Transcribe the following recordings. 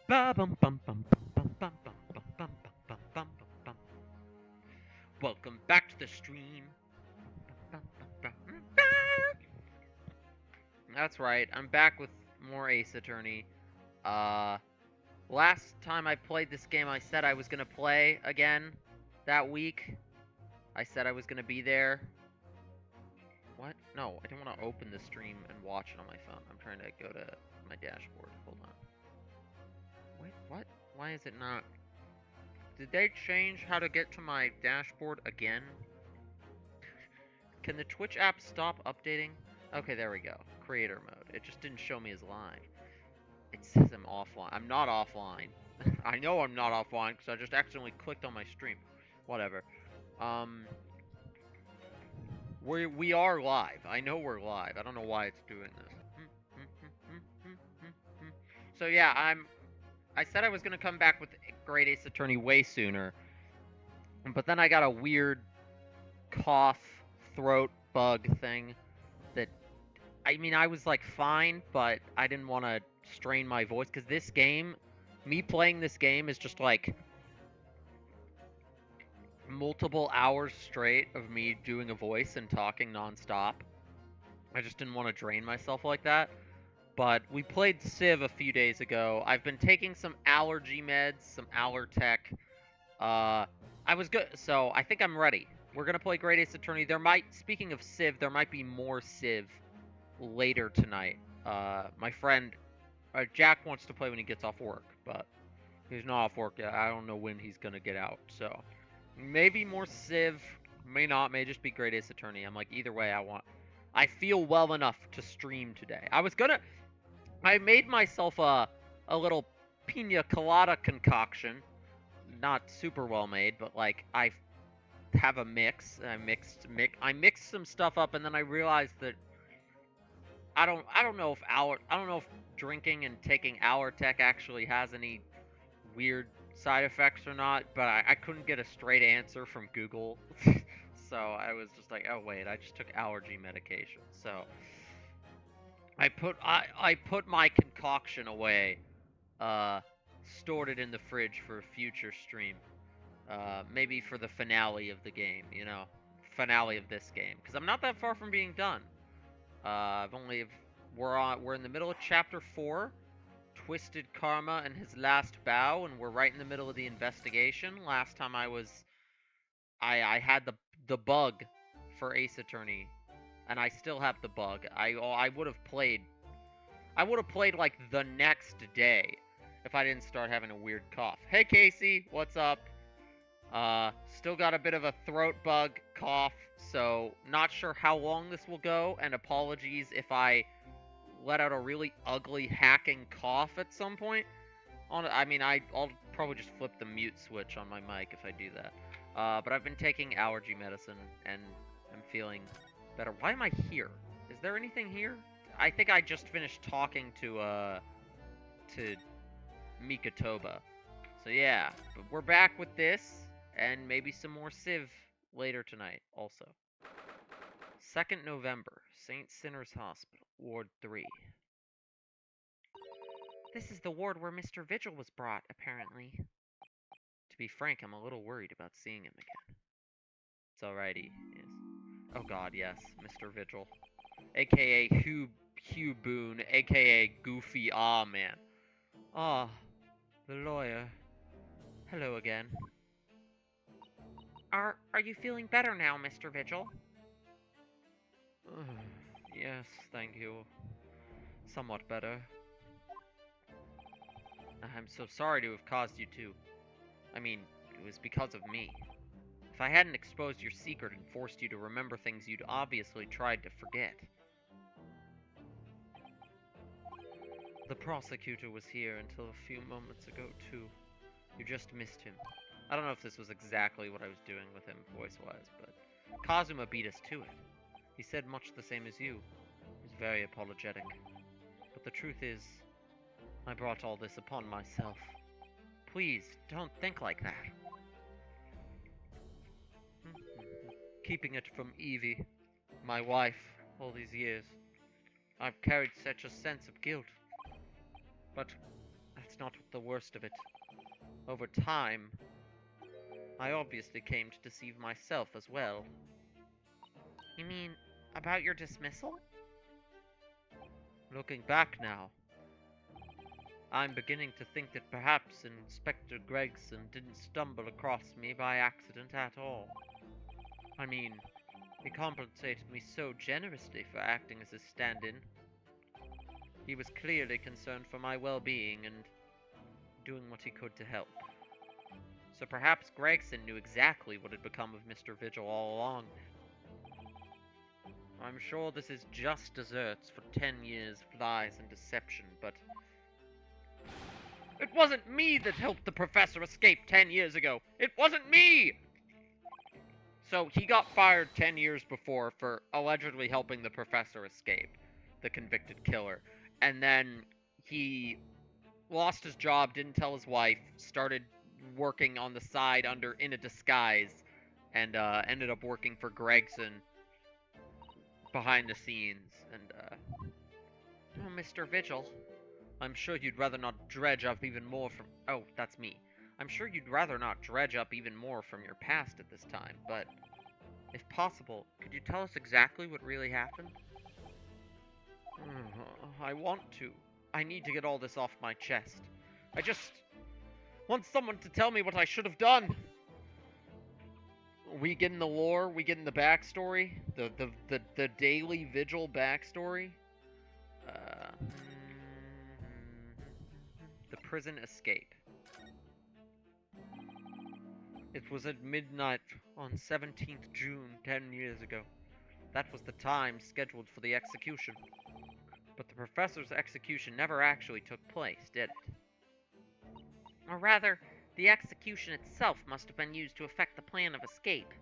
Ba bum bum bum bum bum bum bum bum bum bum bum bum bum. Welcome back to the stream. That's right. I'm back with more Ace Attorney. Uh, last time I played this game, I said I was gonna play again that week. I said I was gonna be there. What? No, I didn't want to open the stream and watch it on my phone. I'm trying to go to my dashboard. Hold on. Wait, what? Why is it not? Did they change how to get to my dashboard again? Can the Twitch app stop updating? Okay, there we go. Creator mode. It just didn't show me as live. It says I'm offline. I'm not offline. I know I'm not offline because I just accidentally clicked on my stream. Whatever. Um, we are live. I know we're live. I don't know why it's doing this. So yeah, I said I was gonna come back with Great Ace Attorney way sooner, but then I got a weird cough, throat bug thing that I mean, I was like fine, but I didn't want to strain my voice because this game, me playing this game is just like multiple hours straight of me doing a voice and talking nonstop. I just didn't want to drain myself like that. But we played Civ a few days ago. I've been taking some allergy meds, some Allertech. I was good, so I think I'm ready. We're gonna play Great Ace Attorney. Speaking of Civ, there might be more Civ later tonight. My friend Jack wants to play when he gets off work, but he's not off work yet. I don't know when he's gonna get out. So maybe more Civ, may not, may just be Great Ace Attorney. I'm like, either way, I feel well enough to stream today. I made myself a little pina colada concoction, not super well made, but like I have a mix. I mixed some stuff up, and then I realized that I don't know if drinking and taking Allertech actually has any weird side effects or not, but I couldn't get a straight answer from Google. So I was just like, oh wait, I just took allergy medication. So I put my concoction away, uh, stored it in the fridge for a future stream. Maybe for the finale of the game, finale of this game, because I'm not that far from being done. I've only we're in the middle of chapter 4, Twisted Karma and his last bow, and we're right in the middle of the investigation. Last time I had the bug for Ace Attorney, and I still have the bug. I would have played like the next day if I didn't start having a weird cough. Hey Casey, what's up? Still got a bit of a throat bug cough, so not sure how long this will go, and apologies if I let out a really ugly hacking cough at some point. I'll probably just flip the mute switch on my mic if I do that. But I've been taking allergy medicine and I'm feeling better. Why am I here? Is there anything here? I think I just finished talking to Mikatoba. So yeah, but we're back with this and maybe some more Civ later tonight also. 2nd November, St. Sinner's Hospital, Ward 3. This is the ward where Mr. Vigil was brought, apparently. To be frank, I'm a little worried about seeing him again. It's alrighty, yes. Oh god, yes, Mr. Vigil. AKA Hugh Boone, aka Goofy Ah Man. Ah, the lawyer. Hello again. Are you feeling better now, Mr. Vigil? Yes, thank you. Somewhat better. I'm so sorry to have caused you to. I mean, it was because of me. If I hadn't exposed your secret and forced you to remember things you'd obviously tried to forget. The prosecutor was here until a few moments ago, too. You just missed him. I don't know if this was exactly what I was doing with him voice-wise, but Kazuma beat us to it. He said much the same as you. He was very apologetic. But the truth is, I brought all this upon myself. Please, don't think like that. Keeping it from Evie, my wife, all these years. I've carried such a sense of guilt. But that's that's not the worst of it. Over time, I obviously came to deceive myself as well. You mean about your dismissal? Looking back now, I'm beginning to think that perhaps Inspector Gregson didn't stumble across me by accident at all. I mean, he compensated me so generously for acting as his stand-in. He was clearly concerned for my well-being and doing what he could to help. So perhaps Gregson knew exactly what had become of Mr. Vigil all along. I'm sure this is just desserts for 10 years of lies and deception, but it wasn't me that helped the professor escape 10 years ago. It wasn't me! So he got fired 10 years before for allegedly helping the professor escape, the convicted killer. And then he lost his job, didn't tell his wife, started working on the side in a disguise, and ended up working for Gregson behind the scenes. And oh, Mr. Vigil, I'm sure you'd rather not dredge up even more from... Oh, that's me. I'm sure you'd rather not dredge up even more from your past at this time, but if possible, could you tell us exactly what really happened? I want to. I need to get all this off my chest. I just want someone to tell me what I should have done. We get in the lore, we get in the backstory, the daily Vigil backstory. The prison escape. It was at midnight on 17th June 10 years ago. That was the time scheduled for the execution. But the professor's execution never actually took place, did it? Or rather, the execution itself must have been used to effect the plan of escape.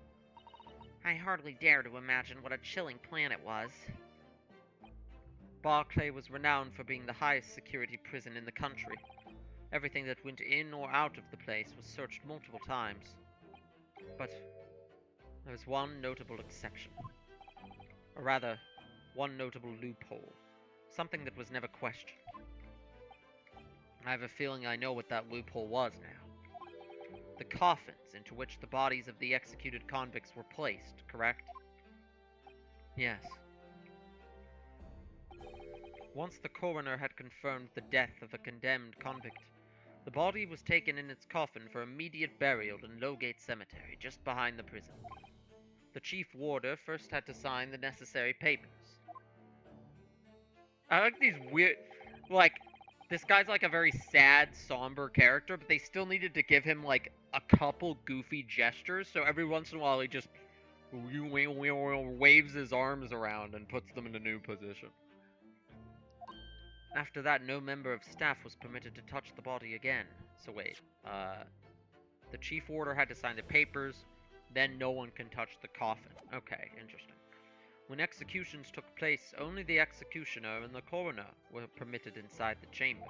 I hardly dare to imagine what a chilling plan it was. Barclay was renowned for being the highest security prison in the country. Everything that went in or out of the place was searched multiple times. But there was one notable exception. Or rather, one notable loophole. Something that was never questioned. I have a feeling I know what that loophole was now. The coffins into which the bodies of the executed convicts were placed, correct? Yes. Once the coroner had confirmed the death of a condemned convict, the body was taken in its coffin for immediate burial in Lowgate Cemetery, just behind the prison. The chief warder first had to sign the necessary papers. I like these weird... Like, this guy's like a very sad, somber character, but they still needed to give him, like, a couple goofy gestures, so every once in a while he just waves his arms around and puts them in a new position. After that, no member of staff was permitted to touch the body again. So wait, the chief warder had to sign the papers, then no one can touch the coffin. Okay, interesting. When executions took place, only the executioner and the coroner were permitted inside the chamber.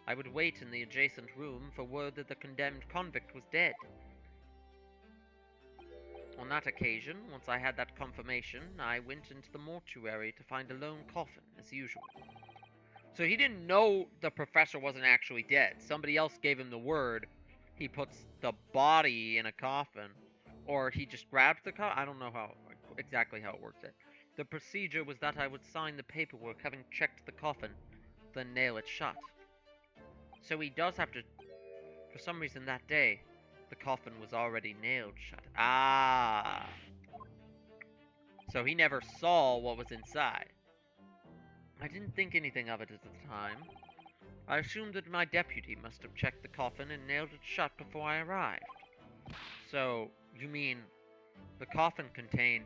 I would wait in the adjacent room for word that the condemned convict was dead. On that occasion, once I had that confirmation, I went into the mortuary to find a lone coffin, as usual. So he didn't know the professor wasn't actually dead. Somebody else gave him the word. He puts the body in a coffin. Or he just grabbed the coffin. I don't know exactly how it works. The procedure was that I would sign the paperwork having checked the coffin, then nail it shut. So he does have to... For some reason that day, the coffin was already nailed shut. Ah! So he never saw what was inside. I didn't think anything of it at the time. I assumed that my deputy must have checked the coffin and nailed it shut before I arrived. So, you mean, the coffin contained...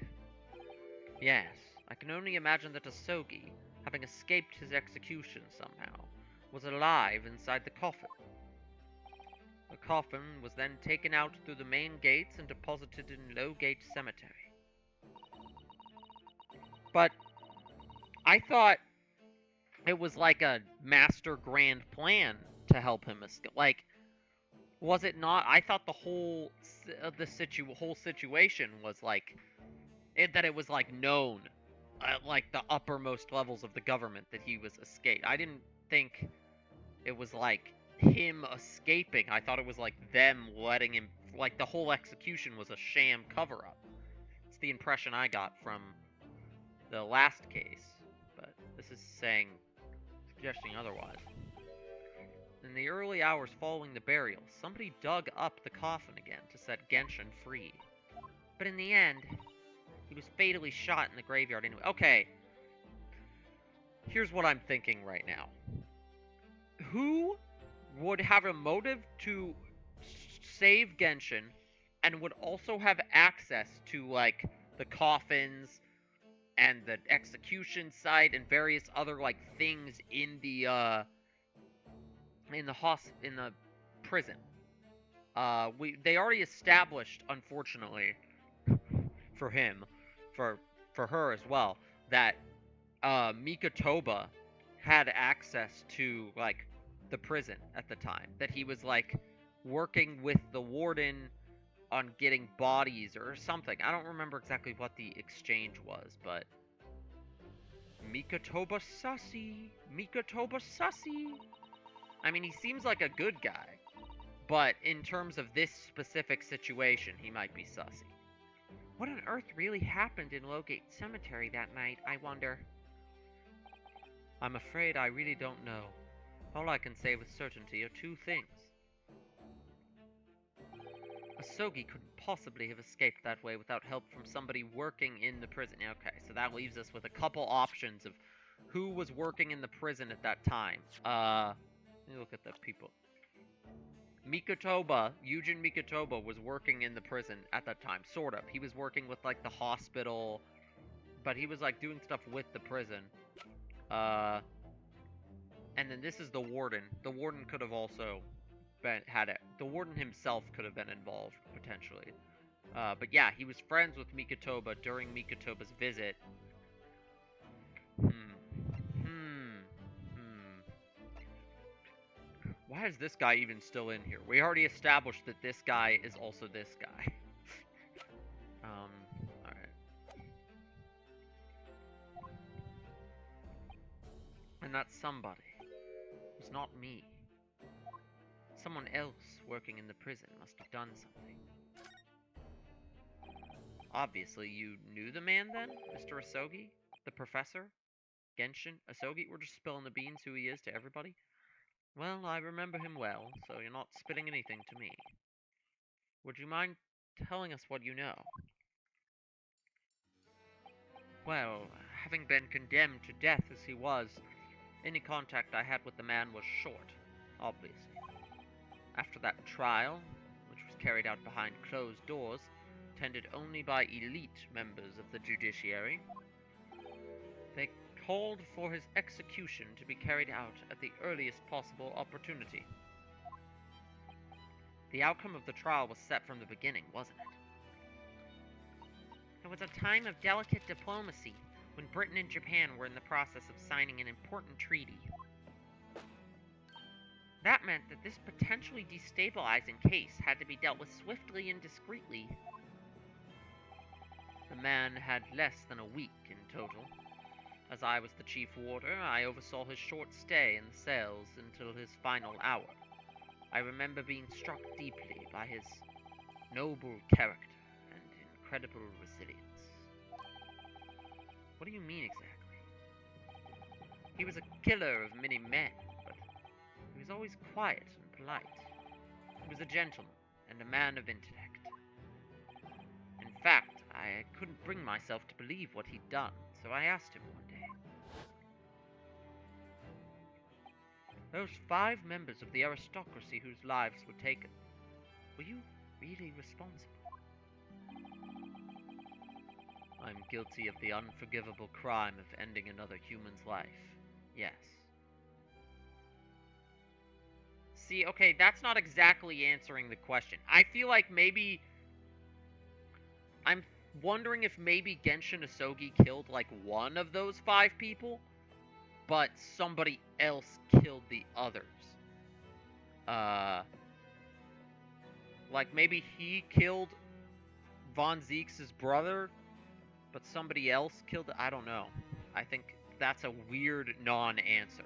Yes, I can only imagine that Asogi, having escaped his execution somehow, was alive inside the coffin. The coffin was then taken out through the main gates and deposited in Lowgate Cemetery. But I thought it was like a master grand plan to help him escape. Like, was it not? I thought the whole situation was like that it was like known at like the uppermost levels of the government that he was escaped. I didn't think it was like him escaping. I thought it was like them letting him, like the whole execution was a sham cover-up. It's the impression I got from the last case, but this is suggesting otherwise. In the early hours following the burial, somebody dug up the coffin again to set Genshin free. But in the end, he was fatally shot in the graveyard anyway. Okay, here's what I'm thinking right now. Who would have a motive to save Genshin and would also have access to, like, the coffins and the execution site and various other, like, things in the prison? They already established, unfortunately, for him, for her as well, that Mikotoba had access to, like, the prison at the time. That he was, like, working with the warden on getting bodies or something. I don't remember exactly what the exchange was, but Mikotoba sussy. Mikotoba sussy. I mean, he seems like a good guy, but in terms of this specific situation, he might be sussy. What on earth really happened in Lowgate Cemetery that night, I wonder? I'm afraid I really don't know. All I can say with certainty are two things. Asogi couldn't possibly have escaped that way without help from somebody working in the prison. Okay, so that leaves us with a couple options of who was working in the prison at that time. Let me look at the people. Eugen Mikotoba was working in the prison at that time, sort of. He was working with, like, the hospital, but he was, like, doing stuff with the prison. And then this is the warden. The warden could have also the warden himself could have been involved, potentially. But yeah, he was friends with Mikotoba during Mikotoba's visit. Why is this guy even still in here? We already established that this guy is also this guy. Alright. And that somebody was not me. Someone else working in the prison must have done something. Obviously, you knew the man then, Mr. Asogi? The professor? Genshin? Asogi? We're just spilling the beans who he is to everybody? Well, I remember him well, so you're not spilling anything to me. Would you mind telling us what you know? Well, having been condemned to death as he was, any contact I had with the man was short, obviously. After that trial, which was carried out behind closed doors, attended only by elite members of the judiciary, they called for his execution to be carried out at the earliest possible opportunity. The outcome of the trial was set from the beginning, wasn't it? It was a time of delicate diplomacy, when Britain and Japan were in the process of signing an important treaty. That meant that this potentially destabilizing case had to be dealt with swiftly and discreetly. The man had less than a week in total. As I was the chief warder, I oversaw his short stay in the cells until his final hour. I remember being struck deeply by his noble character and incredible resilience. What do you mean exactly? He was a killer of many men, but he was always quiet and polite. He was a gentleman and a man of intellect. In fact, I couldn't bring myself to believe what he'd done, so I asked him one day. Those 5 members of the aristocracy whose lives were taken, were you really responsible? I'm guilty of the unforgivable crime of ending another human's life. Yes. See, okay, that's not exactly answering the question. I feel like maybe... I'm wondering if maybe Genshin Asogi killed, like, one of those 5 people, but somebody else killed the others. Like, maybe he killed Von Zeke's brother, but somebody else killed... I don't know. I think that's a weird non-answer.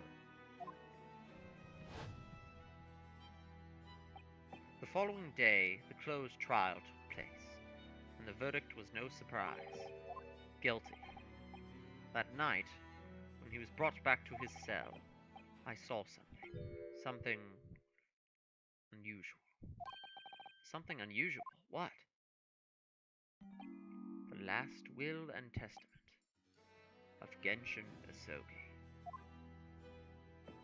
The following day, the closed trial took place, and the verdict was no surprise. Guilty. That night, when he was brought back to his cell, I saw something. Something unusual. Something unusual? What? The last will and testament of Genshin Asogi.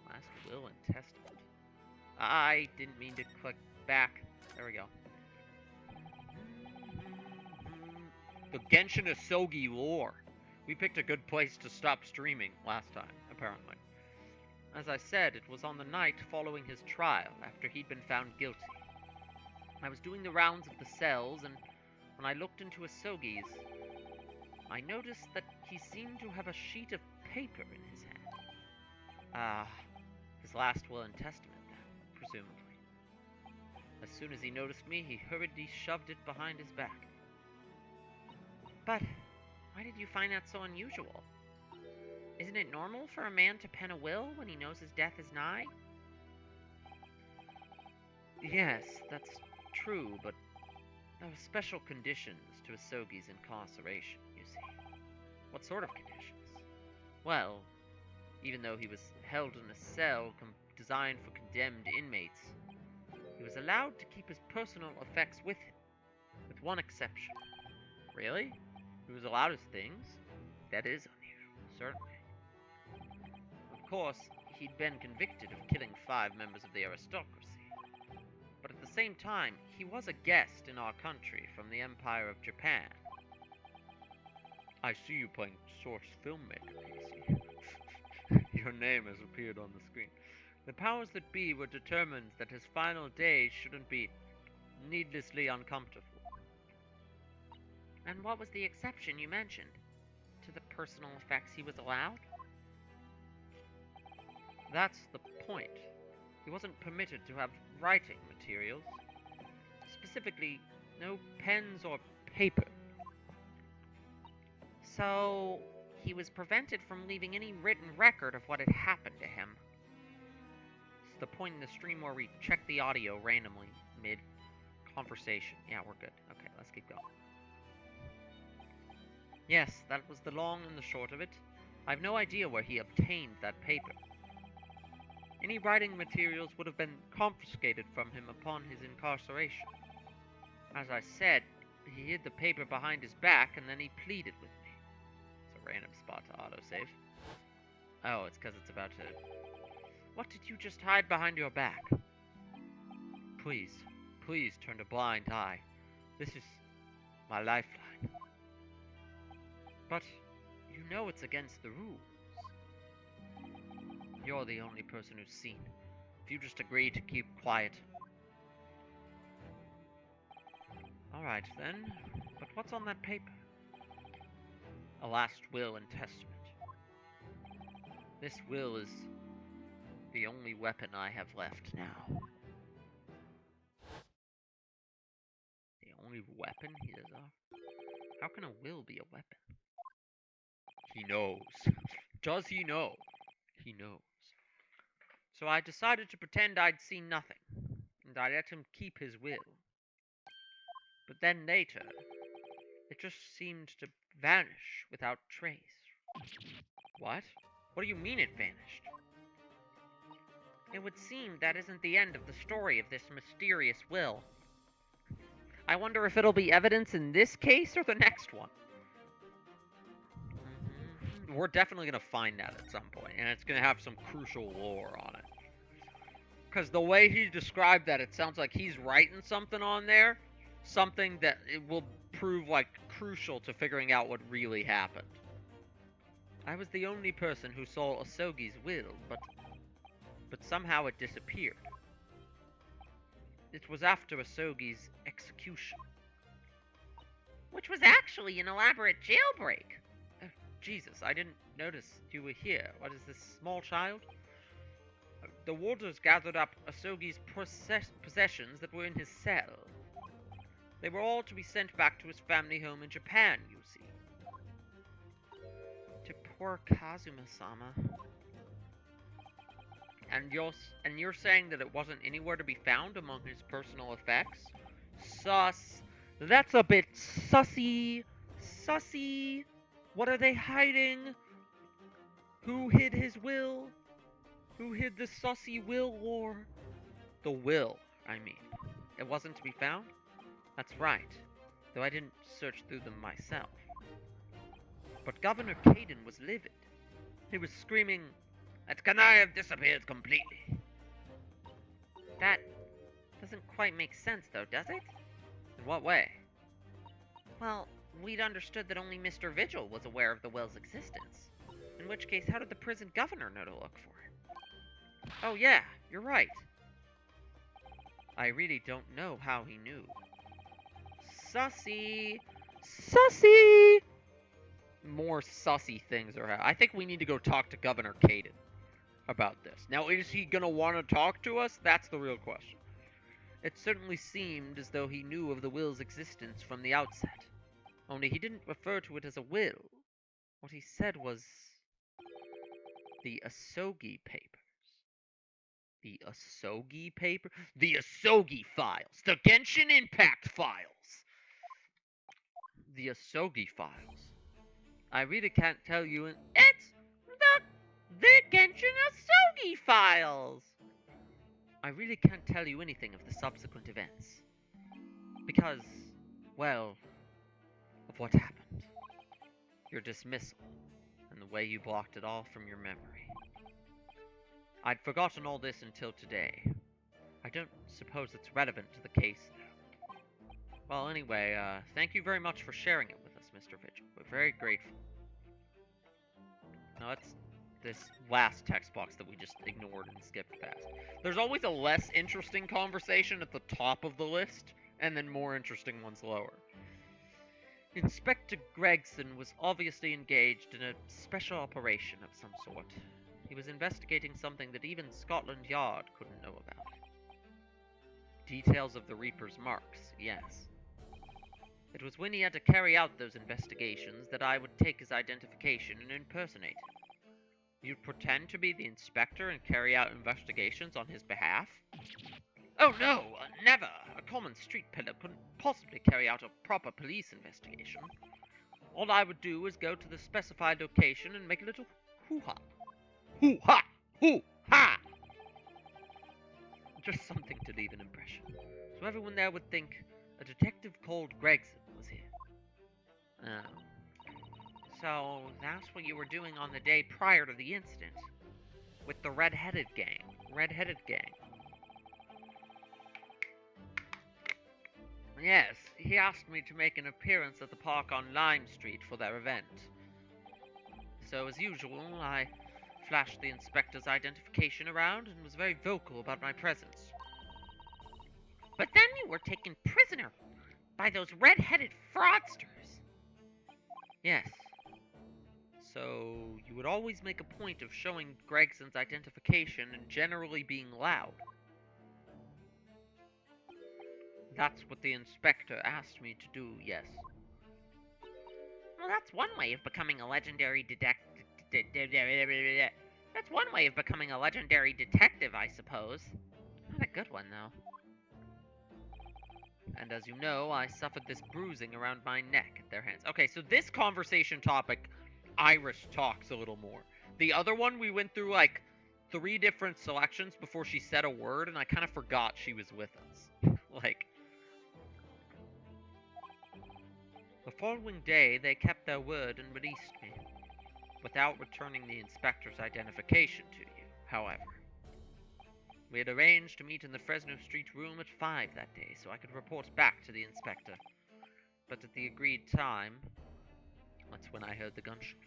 Last will and testament. I didn't mean to click back. There we go. The Genshin Asogi lore. We picked a good place to stop streaming last time, apparently. As I said, it was on the night following his trial, after he'd been found guilty. I was doing the rounds of the cells, and when I looked into Asogi's, I noticed that he seemed to have a sheet of paper in his hand. His last will and testament, then, presumably. As soon as he noticed me, he hurriedly shoved it behind his back. But why did you find that so unusual? Isn't it normal for a man to pen a will when he knows his death is nigh? Yes, that's true, but there were special conditions to Asogi's incarceration, you see. What sort of conditions? Well, even though he was held in a cell designed for condemned inmates, he was allowed to keep his personal effects with him, with one exception. Really? He was allowed his things? That is unusual, certainly. Of course, he'd been convicted of killing 5 members of the aristocracy. But at the same time, he was a guest in our country from the Empire of Japan. I see you playing source filmmaker, Casey. Your name has appeared on the screen. The powers that be were determined that his final days shouldn't be needlessly uncomfortable. And what was the exception you mentioned? To the personal effects he was allowed? That's the point. He wasn't permitted to have writing materials. Specifically, no pens or paper. So, he was prevented from leaving any written record of what had happened to him. It's the point in the stream where we check the audio randomly mid-conversation. Yeah, we're good. Okay, let's keep going. Yes, that was the long and the short of it. I've no idea where he obtained that paper. Any writing materials would have been confiscated from him upon his incarceration. As I said, he hid the paper behind his back, and then he pleaded with me. It's a random spot to autosave. Oh, it's because it's about to... What did you just hide behind your back? Please, please turn a blind eye. This is my lifeline. But you know it's against the rules. You're the only person who's seen. If you just agree to keep quiet. Alright then, but what's on that paper? A last will and testament. This will is the only weapon I have left now. The only weapon he is off? How can a will be a weapon? He knows. Does he know? He knows. So I decided to pretend I'd seen nothing, and I let him keep his will. But then later, it just seemed to vanish without trace. What? What do you mean it vanished? It would seem that isn't the end of the story of this mysterious will. I wonder if it'll be evidence in this case or the next one. We're definitely going to find that at some point, and it's going to have some crucial lore on it. Because the way he described that, it sounds like he's writing something on there, something that it will prove, like, crucial to figuring out what really happened. I was the only person who saw Asogi's will, but somehow it disappeared. It was after Asogi's execution. Which was actually an elaborate jailbreak. Jesus, I didn't notice you were here. What is this, small child? The warders gathered up Asogi's possessions that were in his cell. They were all to be sent back to his family home in Japan, you see. To poor Kazuma-sama. you're saying that it wasn't anywhere to be found among his personal effects? Sus. That's a bit sussy. Sussy. What are they hiding? Who hid his will? Who hid the sussy will lore? The will, I mean. It wasn't to be found? That's right. Though I didn't search through them myself. But Governor Caden was livid. He was screaming, "That canard have disappeared completely." That doesn't quite make sense, though, does it? In what way? Well, we'd understood that only Mr. Vigil was aware of the will's existence. In which case, how did the prison governor know to look for it? Oh yeah, you're right. I really don't know how he knew. Sussy! Sussy! More sussy things are happening. I think we need to go talk to Governor Caden about this. Now, is he gonna want to talk to us? That's the real question. It certainly seemed as though he knew of the will's existence from the outset. Only he didn't refer to it as a will. What he said was the Asogi papers. The Asogi paper? The Asogi files! The Genshin Impact files! The Asogi files. I really can't tell you It's the Genshin Asogi files! I really can't tell you anything of the subsequent events. Because, well, of what happened. Your dismissal, and the way you blocked it all from your memory. I'd forgotten all this until today. I don't suppose it's relevant to the case now. Well, anyway, thank you very much for sharing it with us, Mr. Vigil. We're very grateful. Now that's this last text box that we just ignored and skipped past. There's always a less interesting conversation at the top of the list, and then more interesting ones lower. Inspector Gregson was obviously engaged in a special operation of some sort. He was investigating something that even Scotland Yard couldn't know about. Details of the Reaper's marks, yes. It was when he had to carry out those investigations that I would take his identification and impersonate him. You'd pretend to be the inspector and carry out investigations on his behalf? Oh no, never! A common street peddler couldn't possibly carry out a proper police investigation. All I would do is go to the specified location and make a little hoo-ha. Hoo-ha! Hoo-ha! Just something to leave an impression, so everyone there would think a detective called Gregson was here. So that's what you were doing on the day prior to the incident, with the red-headed gang. Yes, he asked me to make an appearance at the park on Lime Street for their event. So as usual, I flashed the inspector's identification around and was very vocal about my presence. But then you were taken prisoner by those red-headed fraudsters. Yes. So you would always make a point of showing Gregson's identification and generally being loud. That's what the inspector asked me to do, yes. Well, that's one way of becoming a legendary That's one way of becoming a legendary detective, I suppose. Not a good one, though. And as you know, I suffered this bruising around my neck at their hands. Okay, so this conversation topic, Irish talks a little more. The other one, we went through, like, 3 different selections before she said a word, and I kind of forgot she was with us. Like... The following day, they kept their word and released me, without returning the inspector's identification to you, however. We had arranged to meet in the Fresno Street room at 5 that day, so I could report back to the inspector. But at the agreed time, that's when I heard the gunshot.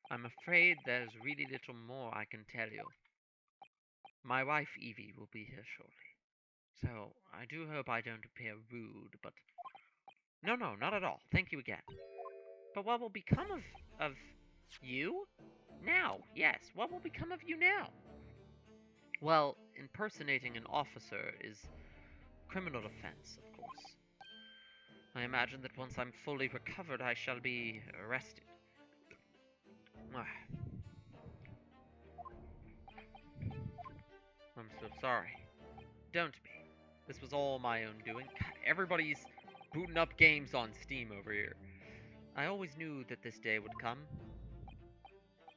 I'm afraid there's really little more I can tell you. My wife, Evie, will be here shortly. So, I do hope I don't appear rude, but... No, not at all. Thank you again. But what will become of you? Now, yes, what will become of you now? Well, impersonating an officer is criminal offense, of course. I imagine that once I'm fully recovered, I shall be arrested. Ah, I'm so sorry. Don't be. This was all my own doing. God, everybody's booting up games on Steam over here. I always knew that this day would come.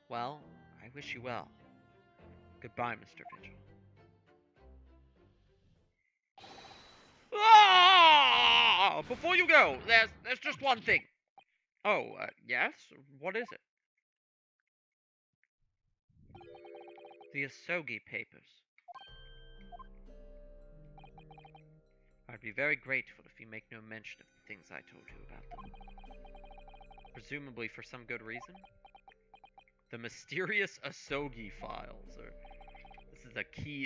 Well, I wish you well. Goodbye, Mr. Vigil. Ah! Before you go, there's just one thing. Oh, yes? What is it? The Asogi papers. I'd be very grateful if you make no mention of the things I told you about them. Presumably for some good reason. The mysterious Asogi files are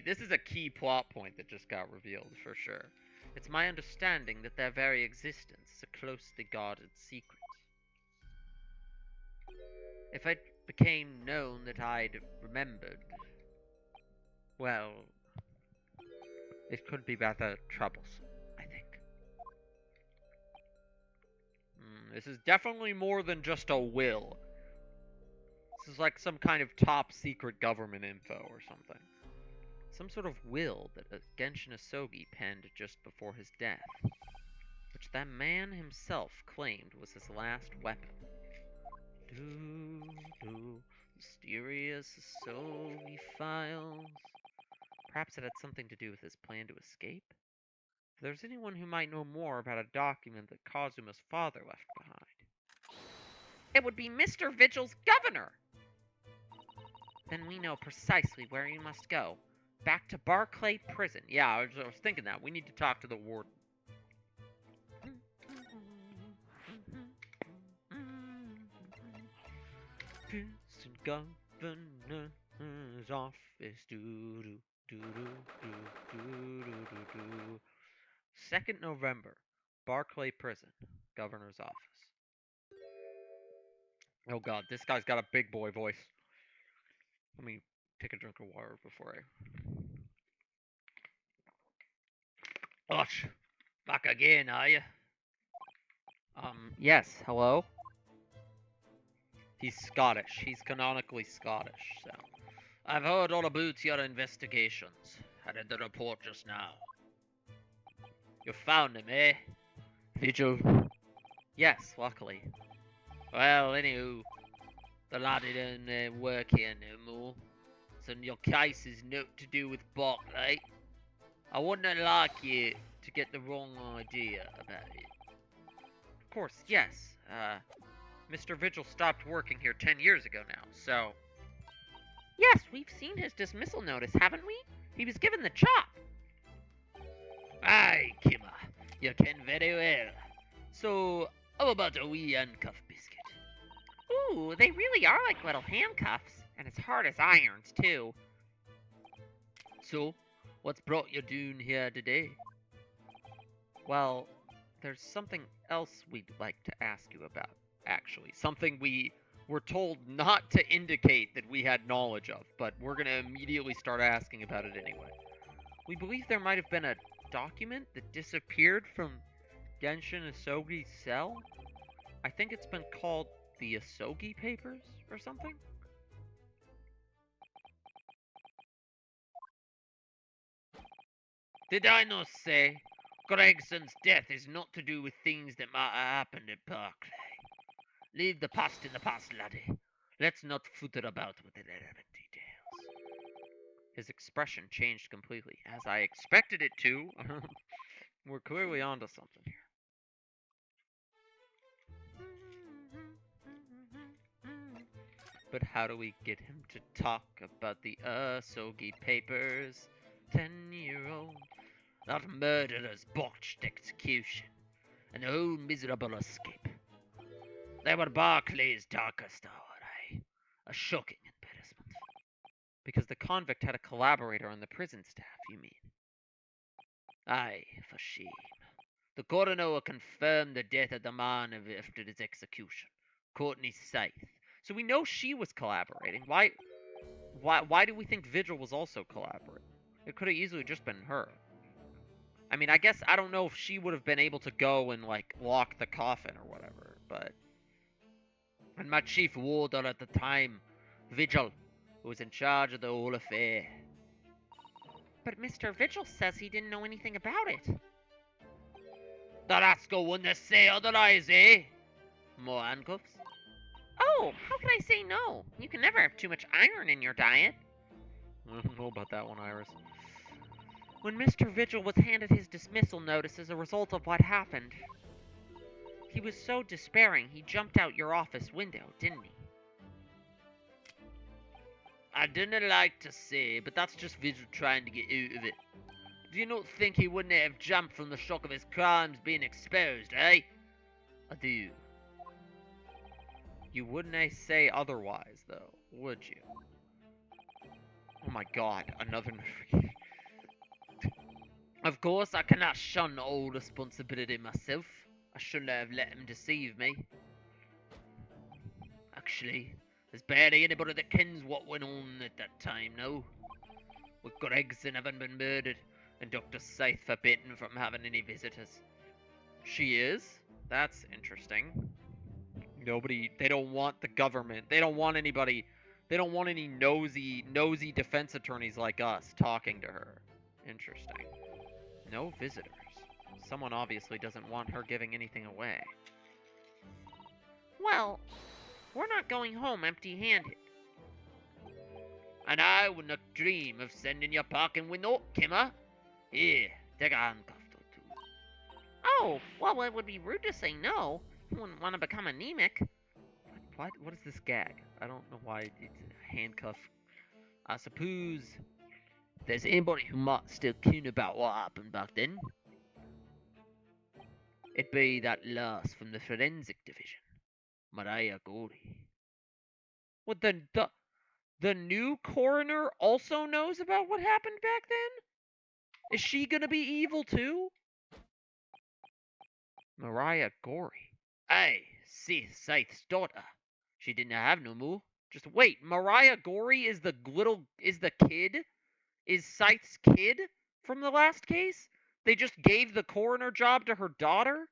this is a key plot point that just got revealed for sure. It's my understanding that their very existence is a closely guarded secret. If it became known that I'd remembered, well, it could be rather troublesome, I think. This is definitely more than just a will. This is like some kind of top secret government info or something. Some sort of will that Genshin Asogi penned just before his death, which that man himself claimed was his last weapon. Mysterious Asogi files. Perhaps it had something to do with his plan to escape? If there's anyone who might know more about a document that Kazuma's father left behind, it would be Mr. Vigil's governor! Then we know precisely where you must go. Back to Barclay Prison. Yeah, I was thinking that. We need to talk to the warden. Prison governor's office. 2nd November. Barclay Prison. Governor's office. Oh god, this guy's got a big boy voice. Let me take a drink of water before I... Ouch! Back again, are you? Yes, hello? He's Scottish. He's canonically Scottish, so... I've heard all about your investigations. I did the report just now. You found him, eh? Vigil? Yes, luckily. Well, anywho, the laddie don't work here no more. So your case is not to do with Barclay. I wouldn't like you to get the wrong idea about it. Of course, yes. Mr. Vigil stopped working here 10 years ago now, so... Yes, we've seen his dismissal notice, haven't we? He was given the chop. Aye, Kimmer. You can very well. So, how about a wee handcuff biscuit? Ooh, they really are like little handcuffs. And as hard as irons, too. So, what's brought you down here today? Well, there's something else we'd like to ask you about, actually. Something we were told not to indicate that we had knowledge of, but we're going to immediately start asking about it anyway. We believe there might have been a document that disappeared from Genshin Asogi's cell. I think it's been called the Asogi Papers or something. Did I not say Gregson's death is not to do with things that might have happened at Barclay? Leave the past in the past, laddie. Let's not footer about with the irrelevant details. His expression changed completely, as I expected it to. We're clearly onto something here. But how do we get him to talk about the Asogi Papers? 10-year-old, that murderer's botched execution, and the whole miserable escape. They were Barclay's darkest hour, eh? A shocking embarrassment. Because the convict had a collaborator on the prison staff, you mean? Aye, for shame. The coroner will confirm the death of the man after his execution, Courtney Scythe. So we know she was collaborating. Why do we think Vigil was also collaborating? It could have easily just been her. I mean, I guess I don't know if she would have been able to go and, like, lock the coffin or whatever, but... and my chief warder at the time, Vigil, who was in charge of the whole affair. But Mr. Vigil says he didn't know anything about it. The rascal wouldn't say otherwise, eh? More handcuffs? Oh, how can I say no? You can never have too much iron in your diet. I don't know about that one, Iris. When Mr. Vigil was handed his dismissal notice as a result of what happened, he was so despairing he jumped out your office window, didn't he? I didn't like to say, but that's just Vigil trying to get out of it. Do you not think he wouldn't have jumped from the shock of his crimes being exposed, eh? I do. You wouldn't say otherwise, though, would you? Oh my god, another notification. Of course, I cannot shun all responsibility myself. I shouldn't have let him deceive me. Actually, there's barely anybody that kens what went on at that time, no? With Gregson having been murdered, and Dr. Scythe forbidden from having any visitors. She is? That's interesting. They don't want the government, they don't want anybody, they don't want any nosy defense attorneys like us talking to her. Interesting. No visitors. Someone obviously doesn't want her giving anything away. Well, we're not going home empty-handed. And I would not dream of sending you packing with no Kimmer. Here, take a handcuff or two. Oh, well, it would be rude to say no. You wouldn't want to become anemic. What? What is this gag? I don't know why it's a handcuff. I suppose there's anybody who might still keen about what happened back then. It'd be that lass from the forensic division, Mariah Gorey. What the new coroner also knows about what happened back then? Is she gonna be evil too? Mariah Gorey. Aye, see, Scythe's daughter. She didn't have no moo. Just wait, Mariah Gorey is the kid? Is Scythe's kid from the last case? They just gave the coroner job to her daughter?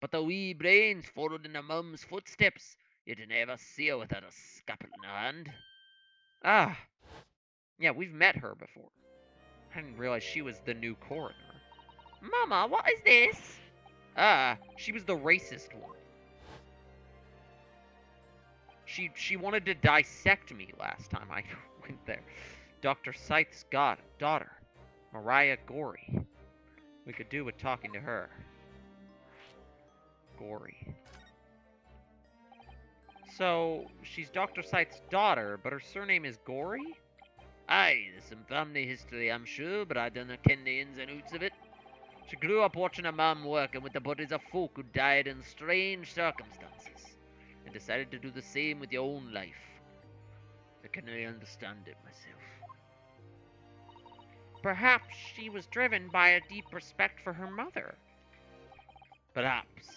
But the wee brains followed in her mum's footsteps. You didn't ever see her without a scalpel in her hand. Ah, yeah, we've met her before. I didn't realize she was the new coroner. Mama, what is this? Ah, she was the racist one. She wanted to dissect me last time I went there. Dr. Scythe's daughter, Mariah Gorey. We could do with talking to her. Gorey. So, she's Dr. Scythe's daughter, but her surname is Gorey? Aye, there's some family history, I'm sure, but I don't ken the ins and outs of it. She grew up watching her mum working with the bodies of folk who died in strange circumstances, and decided to do the same with your own life. I can really understand it myself. Perhaps she was driven by a deep respect for her mother. Perhaps.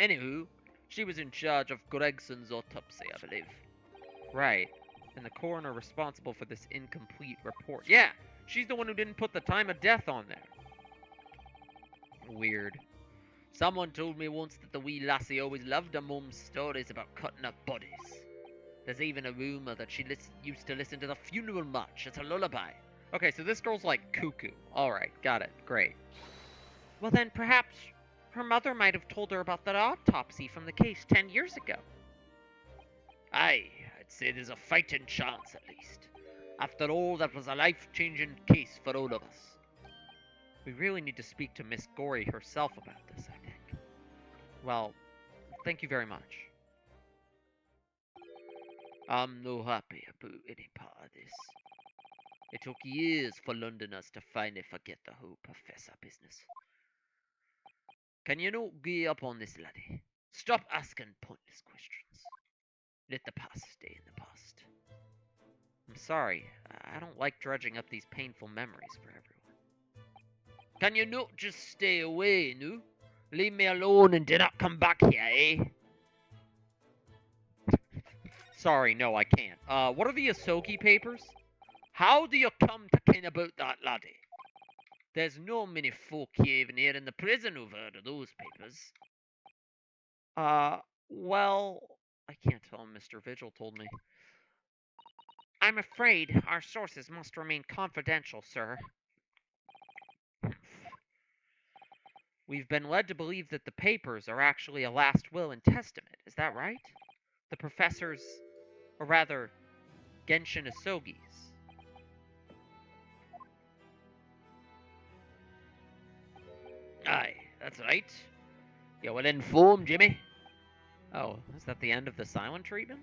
Anywho, she was in charge of Gregson's autopsy, I believe. Right. And the coroner responsible for this incomplete report. Yeah, she's the one who didn't put the time of death on there. Weird. Someone told me once that the wee lassie always loved her mum's stories about cutting up bodies. There's even a rumour that she used to listen to the funeral march as a lullaby. Okay, so this girl's like cuckoo. Alright, got it. Great. Well, then perhaps her mother might have told her about that autopsy from the case 10 years ago. Aye, I'd say there's a fighting chance at least. After all, that was a life-changing case for all of us. We really need to speak to Miss Gorey herself about this, I think. Well, thank you very much. I'm no happy about any part of this. It took years for Londoners to finally forget the whole professor business. Can you not give up on this, laddie? Stop asking pointless questions. Let the past stay in the past. I'm sorry, I don't like dredging up these painful memories for everyone. Can you not just stay away, no? Leave me alone and do not come back here, eh? Sorry, no, I can't. What are the Asogi papers? How do you come to ken about that, laddie? There's no many folk even here in the prison who've heard of those papers. Well, I can't tell him Mr. Vigil told me. I'm afraid our sources must remain confidential, sir. We've been led to believe that the papers are actually a last will and testament. Is that right? The professor's, or rather, Genshin Asogi's. Aye, that's right. You well informed, Jimmy. Oh, is that the end of the silent treatment?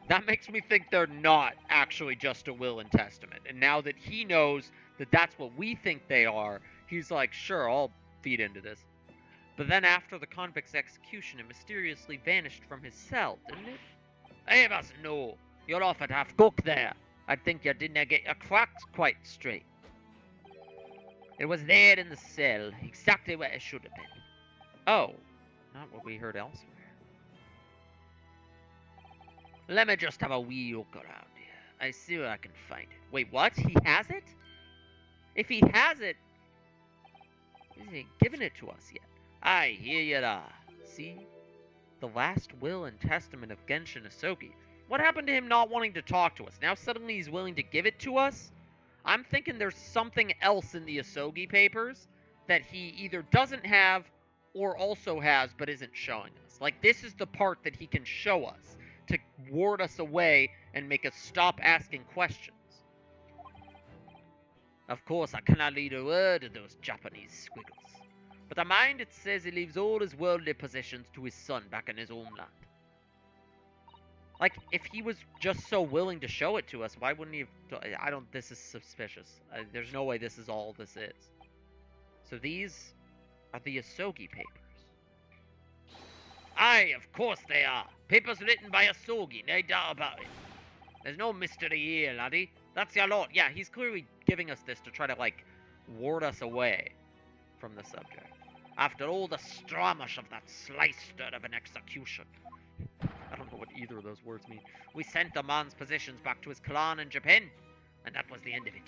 That makes me think they're not actually just a will and testament. And now that he knows that that's what we think they are, he's like, sure, I'll feed into this. But then after the convict's execution, it mysteriously vanished from his cell, didn't it? I must know. You're off at half cook there. I think you didn't get your facts quite straight. It was there in the cell, exactly where it should have been. Oh, not what we heard elsewhere. Let me just have a wee look around here. I see where I can find it. Wait, what? He has it? If he has it, he ain't given it to us yet. Aye, here you are. See? The last will and testament of Genshin Asogi. What happened to him not wanting to talk to us? Now suddenly he's willing to give it to us? I'm thinking there's something else in the Asogi papers that he either doesn't have or also has but isn't showing us. Like, this is the part that he can show us to ward us away and make us stop asking questions. Of course, I cannot read a word of those Japanese squiggles. But I mind it says he leaves all his worldly possessions to his son back in his homeland. Like, if he was just so willing to show it to us, why wouldn't he have... This is suspicious. There's no way this is all this is. So these are the Asogi papers. Aye, of course they are. Papers written by Asogi, no doubt about it. There's no mystery here, laddie. That's your lot. Yeah, he's clearly giving us this to try to, like, ward us away from the subject. After all the stramash of that slyster of an execution. I don't know what either of those words mean. We sent the man's possessions back to his clan in Japan, and that was the end of it.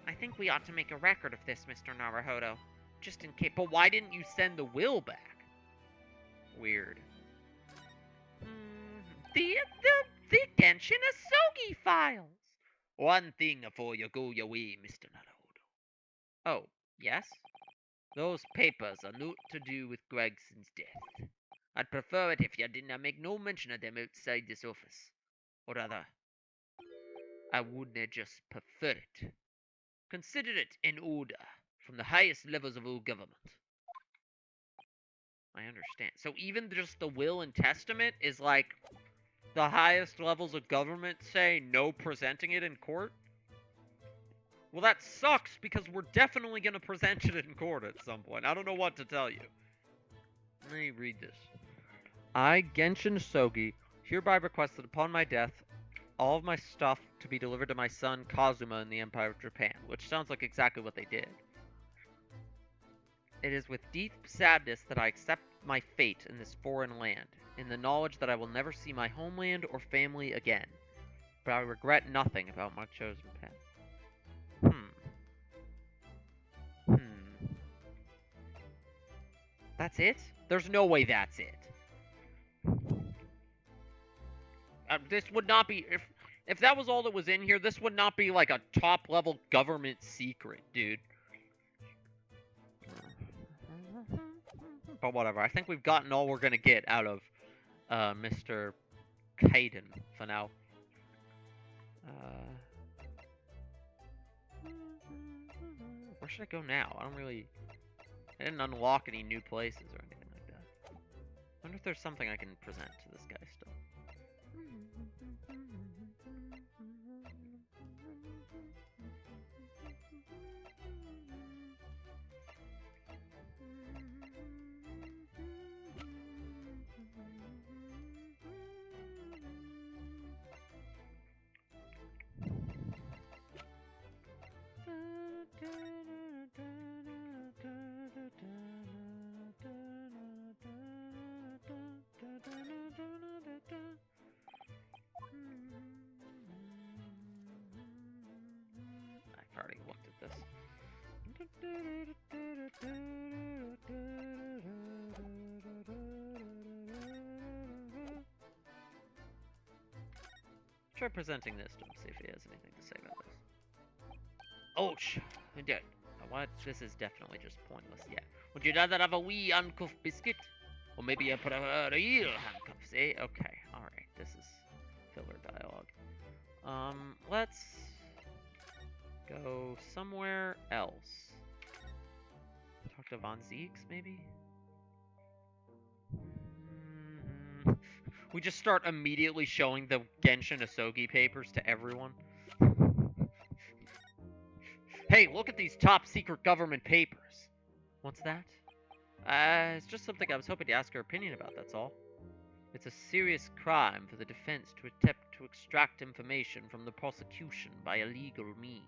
I think we ought to make a record of this, Mr. Naruhodo. Just in case. But why didn't you send the will back? Weird. The Genshin Asogi files! One thing before you go your way, Mr. Naruhodo. Oh, yes? Those papers are not to do with Gregson's death. I'd prefer it if you didn't make no mention of them outside this office. Or rather, I wouldn't just prefer it. Consider it an order from the highest levels of all government. I understand. So even just the will and testament is like the highest levels of government say no presenting it in court? Well, that sucks because we're definitely going to present it in court at some point. I don't know what to tell you. Let me read this. I, Genshin Asogi, hereby request that upon my death, all of my stuff to be delivered to my son Kazuma in the Empire of Japan, which sounds like exactly what they did. It is with deep sadness that I accept my fate in this foreign land, in the knowledge that I will never see my homeland or family again. But I regret nothing about my chosen path. That's it? There's no way that's it. This would not be... If that was all that was in here, this would not be like a top-level government secret, dude. But whatever. I think we've gotten all we're going to get out of Mr. Kaiden for now. Where should I go now? I didn't unlock any new places or anything like that. I wonder if there's something I can present to this guy still. I've already looked at this. Try presenting this to him, see if he has anything to say about this. Ouch! What? This is definitely just pointless, yeah. Would you rather have a wee handcuffed biscuit? Or maybe a real handcuffs, eh? Okay, alright, this is filler dialogue. Let's go somewhere else. Talk to Von Zeeks, maybe? We just start immediately showing the Genshin Asogi papers to everyone. Hey, look at these top secret government papers. What's that? It's just something I was hoping to ask your opinion about, that's all. It's a serious crime for the defense to attempt to extract information from the prosecution by illegal means.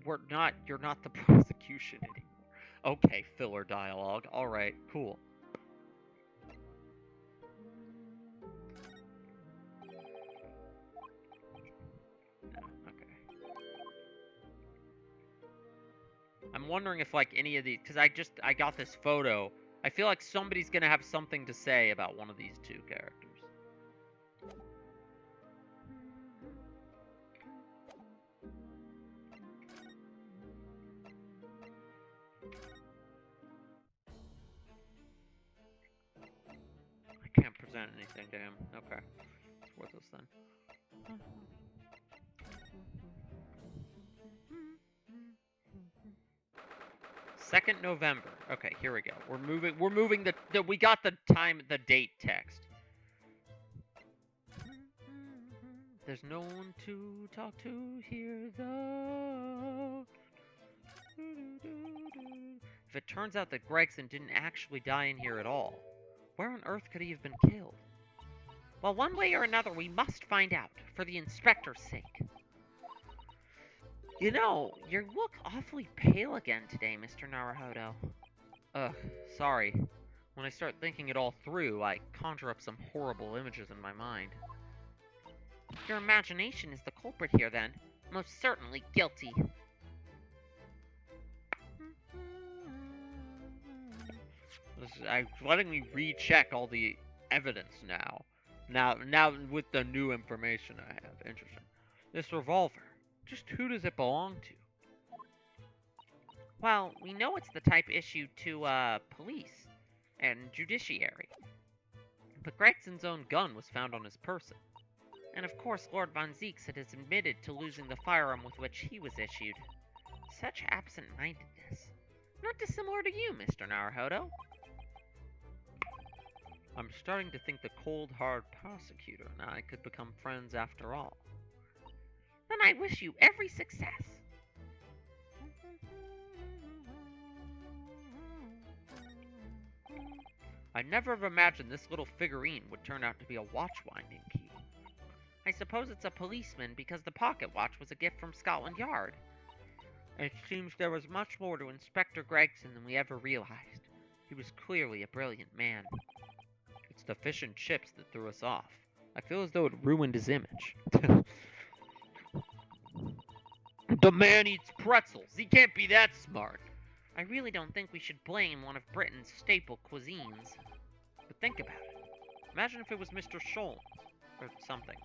You're not the prosecution anymore. Okay, filler dialogue. Alright, cool. I'm wondering if, like, any of these... Because I got this photo. I feel like somebody's gonna have something to say about one of these two characters. I can't present anything to him. Okay. It's worthless then. 2nd November. Okay, here we go. We're moving we got the date text. There's no one to talk to here, though. If it turns out that Gregson didn't actually die in here at all, where on earth could he have been killed? Well, one way or another, we must find out, for the inspector's sake. You know, you look awfully pale again today, Mr. Naruhodo. Ugh, sorry. When I start thinking it all through, I conjure up some horrible images in my mind. Your imagination is the culprit here, then. Most certainly guilty. I'm letting me recheck all the evidence now. Now with the new information I have. Interesting. This revolver. Just who does it belong to? Well, we know it's the type issued to, police and judiciary. But Gregson's own gun was found on his person. And of course, Lord Von Zeeks had admitted to losing the firearm with which he was issued. Such absent-mindedness. Not dissimilar to you, Mr. Naruhodo. I'm starting to think the cold, hard prosecutor and I could become friends after all. Then I wish you every success. I never have imagined this little figurine would turn out to be a watch-winding key. I suppose it's a policeman because the pocket watch was a gift from Scotland Yard. It seems there was much more to Inspector Gregson than we ever realized. He was clearly a brilliant man. It's the fish and chips that threw us off. I feel as though it ruined his image. The man eats pretzels. He can't be that smart. I really don't think we should blame one of Britain's staple cuisines. But think about it. Imagine if it was Mr. Sholmes. Or something.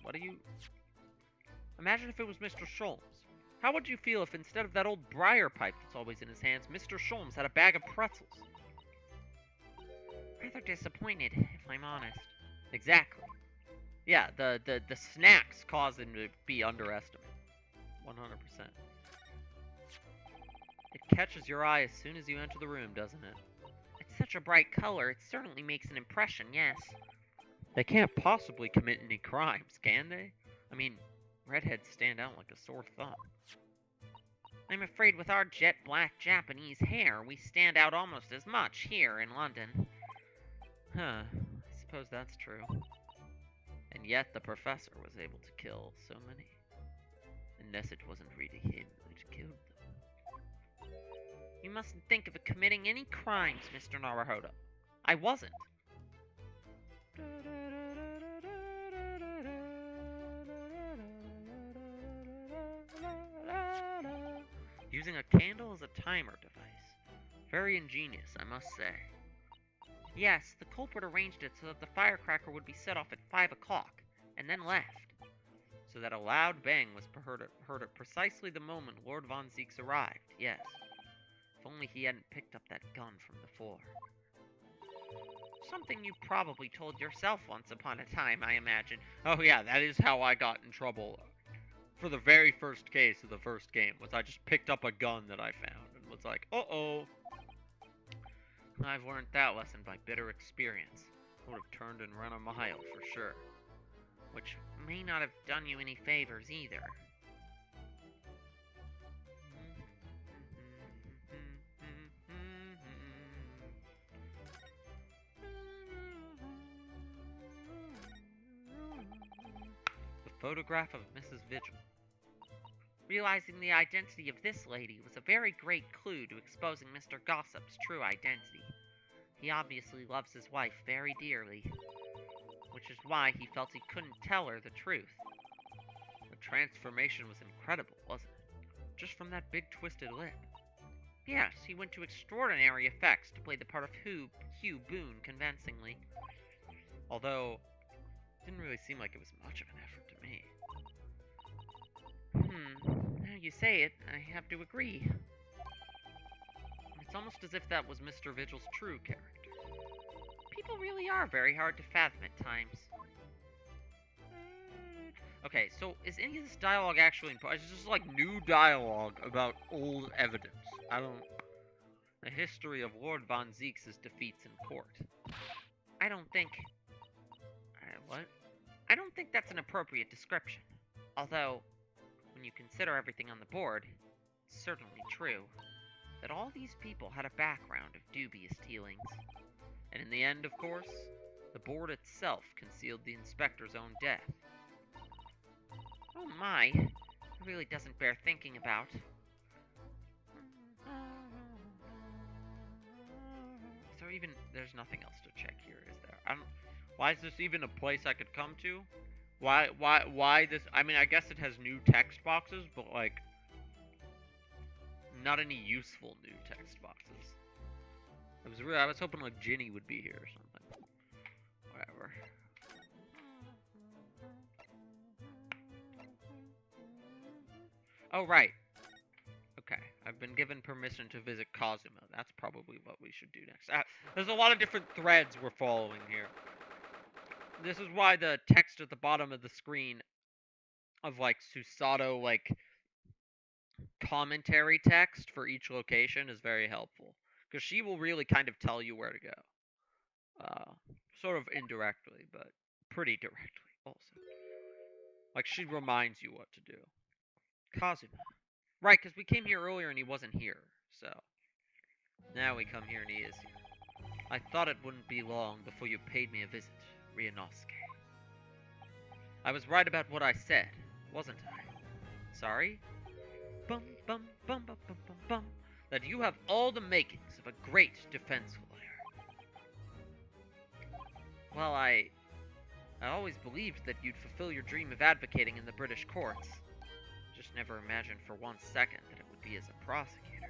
Imagine if it was Mr. Sholmes. How would you feel if instead of that old briar pipe that's always in his hands, Mr. Sholmes had a bag of pretzels? Rather disappointed, if I'm honest. Exactly. Yeah, the snacks cause him to be underestimated. 100%. It catches your eye as soon as you enter the room, doesn't it? It's such a bright color, it certainly makes an impression, yes. They can't possibly commit any crimes, can they? I mean, redheads stand out like a sore thumb. I'm afraid with our jet black Japanese hair, we stand out almost as much here in London. Huh, I suppose that's true. And yet the professor was able to kill so many. Unless it wasn't really him who killed them. You mustn't think of committing any crimes, Mr. Naruhodo. I wasn't. Using a candle as a timer device. Very ingenious, I must say. Yes, the culprit arranged it so that the firecracker would be set off at 5 o'clock, and then left. so that a loud bang was heard at precisely the moment Lord Von Zieks arrived. Yes. If only he hadn't picked up that gun from the floor. Something you probably told yourself once upon a time, I imagine. Oh yeah, that is how I got in trouble for the very first case of the first game, was I just picked up a gun that I found and was like, uh-oh. I've learned that lesson by bitter experience. I would have turned and run a mile for sure. Which may not have done you any favors either. The photograph of Mrs. Vigil. Realizing the identity of this lady was a very great clue to exposing Mr. Gossip's true identity. He obviously loves his wife very dearly, which is why he felt he couldn't tell her the truth. The transformation was incredible, wasn't it? Just from that big twisted lip. Yes, he went to extraordinary effects to play the part of Hugh Boone convincingly. Although, it didn't really seem like it was much of an effort to me. Now you say it, I have to agree. It's almost as if that was Mr. Vigil's true character. People really are very hard to fathom at times. Okay, so is any of this dialogue actually important? It's just like new dialogue about old evidence. I don't... The history of Lord Von Zieks' defeats in court. I don't think... what? I don't think that's an appropriate description. Although, when you consider everything on the board, it's certainly true that all these people had a background of dubious dealings. And in the end, of course, the board itself concealed the inspector's own death. Oh my, it really doesn't bear thinking about. So even, there's nothing else to check here, is there? Why is this even a place I could come to? Why this? I mean, I guess it has new text boxes, but like, not any useful new text boxes. I was hoping like Ginny would be here or something. Whatever. Oh, right. Okay, I've been given permission to visit Kazuma. That's probably what we should do next. There's a lot of different threads we're following here. This is why the text at the bottom of the screen of, like, Susato, like, commentary text for each location is very helpful. Because she will really kind of tell you where to go. Sort of indirectly, but pretty directly also. Like, she reminds you what to do. Kazuma. Right, because we came here earlier and he wasn't here, so. Now we come here and he is here. I thought it wouldn't be long before you paid me a visit, Ryunosuke. I was right about what I said, wasn't I? Sorry? Bum bum bum bum bum bum bum. That you have all the makings of a great defense lawyer. Well, I always believed that you'd fulfill your dream of advocating in the British courts. Just never imagined for 1 second that it would be as a prosecutor.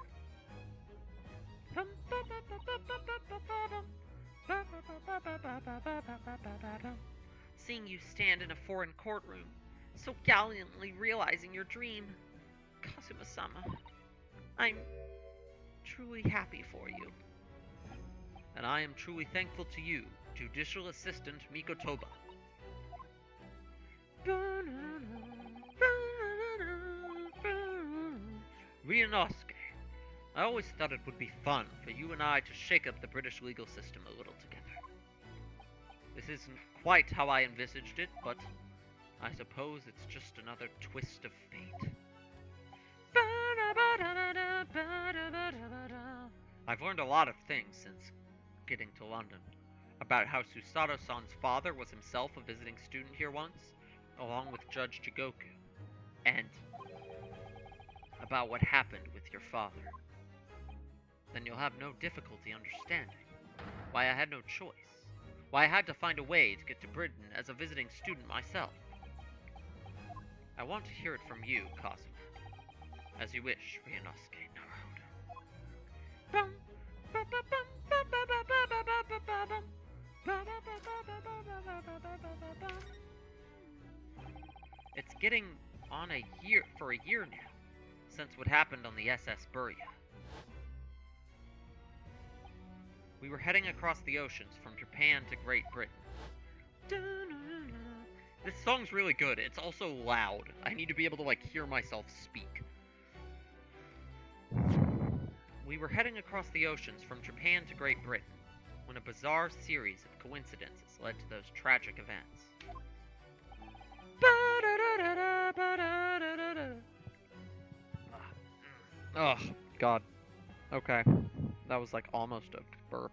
Seeing you stand in a foreign courtroom, so gallantly realizing your dream, Kazuma-sama, I'm truly happy for you. And I am truly thankful to you, Judicial Assistant Mikotoba. Ryunosuke, I always thought it would be fun for you and I to shake up the British legal system a little together. This isn't quite how I envisaged it, but I suppose it's just another twist of fate. I've learned a lot of things since getting to London. About how Susato-san's father was himself a visiting student here once, along with Judge Jigoku. And about what happened with your father. Then you'll have no difficulty understanding why I had no choice. Why I had to find a way to get to Britain as a visiting student myself. I want to hear it from you, Kazuma. As you wish, Ryunosuke Naruto. It's getting on a year now, since what happened on the SS Burya. We were heading across the oceans from Japan to Great Britain. This song's really good. It's also loud. I need to be able to, like, hear myself speak. We were heading across the oceans from Japan to Great Britain when a bizarre series of coincidences led to those tragic events. Oh, God. Okay. That was like almost a burp.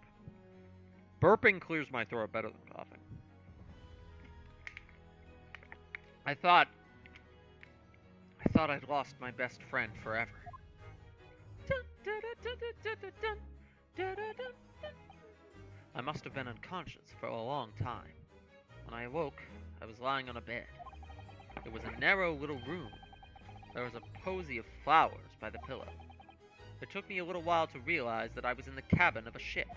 Burping clears my throat better than coughing. I thought I'd lost my best friend forever. I must have been unconscious for a long time. When I awoke, I was lying on a bed. It was a narrow little room. There was a posy of flowers by the pillow. It took me a little while to realize that I was in the cabin of a ship.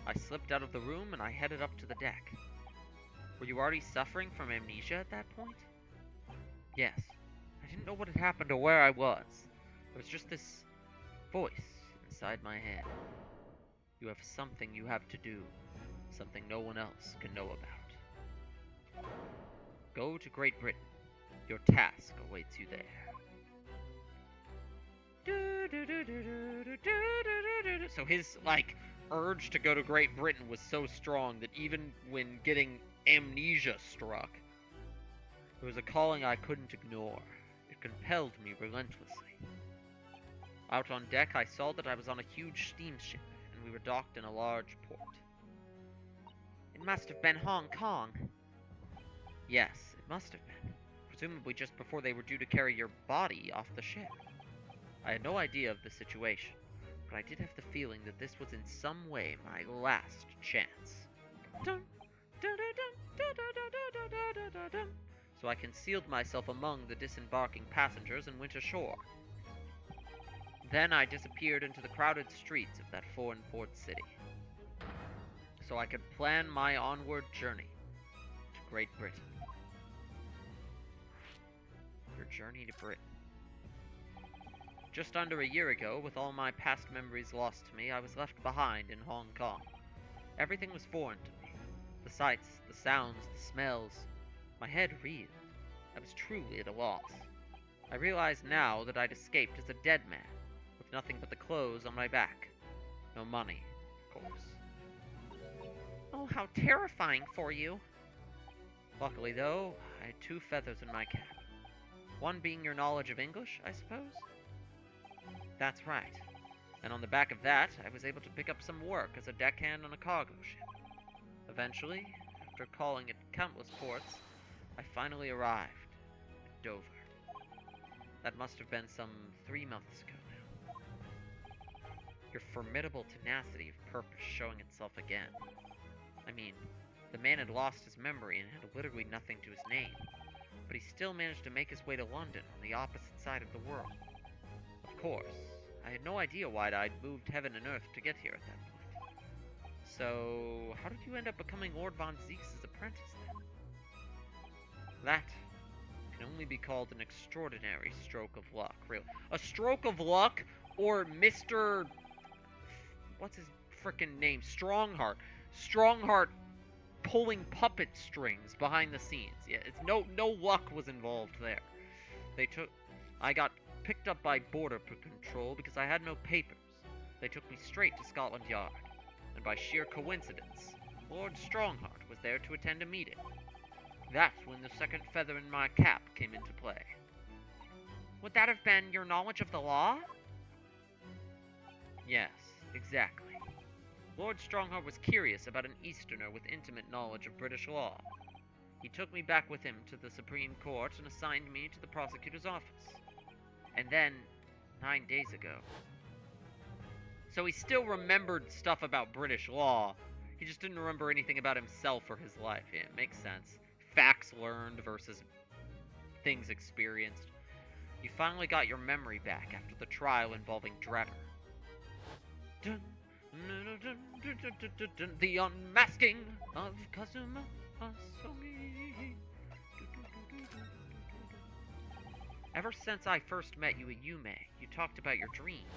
I slipped out of the room and I headed up to the deck. Were you already suffering from amnesia at that point? Yes. I didn't know what had happened or where I was. There was just this voice inside my head. You have something you have to do. Something no one else can know about. Go to Great Britain. Your task awaits you there. So his, like, urge to go to Great Britain was so strong that even when getting amnesia struck, it was a calling I couldn't ignore. It compelled me relentlessly. Out on deck, I saw that I was on a huge steamship, and we were docked in a large port. It must have been Hong Kong. Yes, it must have been. Presumably just before they were due to carry your body off the ship. I had no idea of the situation, but I did have the feeling that this was in some way my last chance. So I concealed myself among the disembarking passengers and went ashore. Then I disappeared into the crowded streets of that foreign port city, so I could plan my onward journey to Great Britain. Your journey to Britain. Just under a year ago, with all my past memories lost to me, I was left behind in Hong Kong. Everything was foreign to me. The sights, the sounds, the smells. My head reeled. I was truly at a loss. I realized now that I'd escaped as a dead man, with nothing but the clothes on my back. No money, of course. Oh, how terrifying for you. Luckily, though, I had 2 feathers in my cap. One being your knowledge of English, I suppose? That's right. And on the back of that, I was able to pick up some work as a deckhand on a cargo ship. Eventually, after calling at countless ports, I finally arrived at Dover. That must have been some 3 months ago now. Your formidable tenacity of purpose showing itself again. I mean, the man had lost his memory and had literally nothing to his name, but he still managed to make his way to London on the opposite side of the world. Of course, I had no idea why I'd moved heaven and earth to get here at that point. So, how did you end up becoming Lord Von Zeke's apprentice then? That can only be called an extraordinary stroke of luck, really. A stroke of luck, or Mr. What's his frickin' name? Strongheart. Strongheart pulling puppet strings behind the scenes. Yeah, it's no luck was involved there. I got picked up by Border Patrol because I had no papers. They took me straight to Scotland Yard, and by sheer coincidence, Lord Strongheart was there to attend a meeting. That's when the second feather in my cap came into play. Would that have been your knowledge of the law? Yes, exactly. Lord Strongheart was curious about an Easterner with intimate knowledge of British law. He took me back with him to the Supreme Court and assigned me to the prosecutor's office. And then, 9 days ago. So he still remembered stuff about British law. He just didn't remember anything about himself or his life. Yeah, it makes sense. Facts learned versus things experienced. You finally got your memory back after the trial involving Drebber. The unmasking of Kazuma Asami. Ever since I first met you at Yume, you talked about your dream.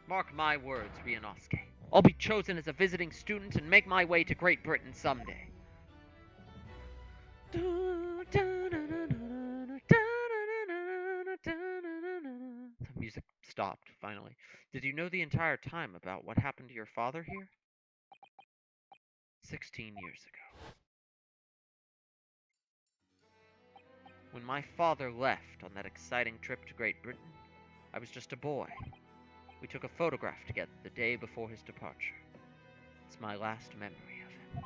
Mark my words, Ryunosuke. I'll be chosen as a visiting student and make my way to Great Britain someday. The music stopped, finally. Did you know the entire time about what happened to your father here? 16 years ago. When my father left on that exciting trip to Great Britain, I was just a boy. We took a photograph together the day before his departure. It's my last memory of him.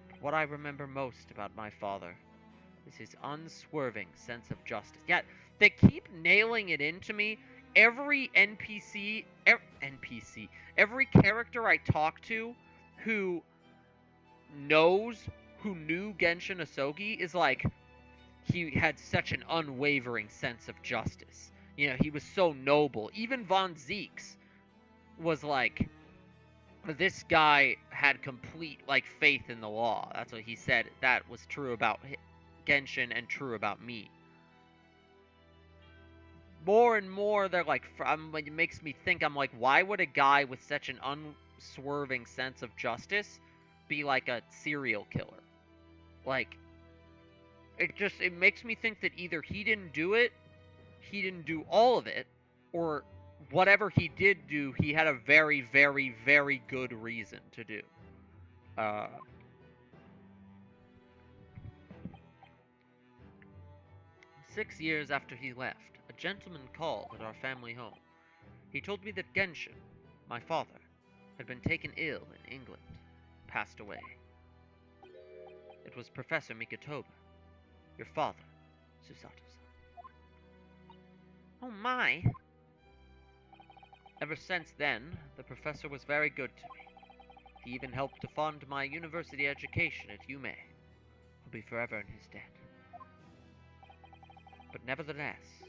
But what I remember most about my father is his unswerving sense of justice. Yet, they keep nailing it into me. Every every character I talk to who knew Genshin Asogi is like, he had such an unwavering sense of justice. You know, he was so noble. Even Von Zeeks was like, this guy had complete, like, faith in the law. That's what he said. That was true about Genshin and true about me. More and more, they're like, it makes me think, I'm like, why would a guy with such an unswerving sense of justice be like a serial killer? Like, it makes me think that either he didn't do it, he didn't do all of it, or whatever he did do, he had a very, very, very good reason to do. 6 years after he left, a gentleman called at our family home. He told me that Genshin, my father, had been taken ill in England, passed away. It was Professor Mikotoba, your father, Susato-san. Oh my! Ever since then, the professor was very good to me. He even helped to fund my university education at Yume. He'll be forever in his debt. But nevertheless,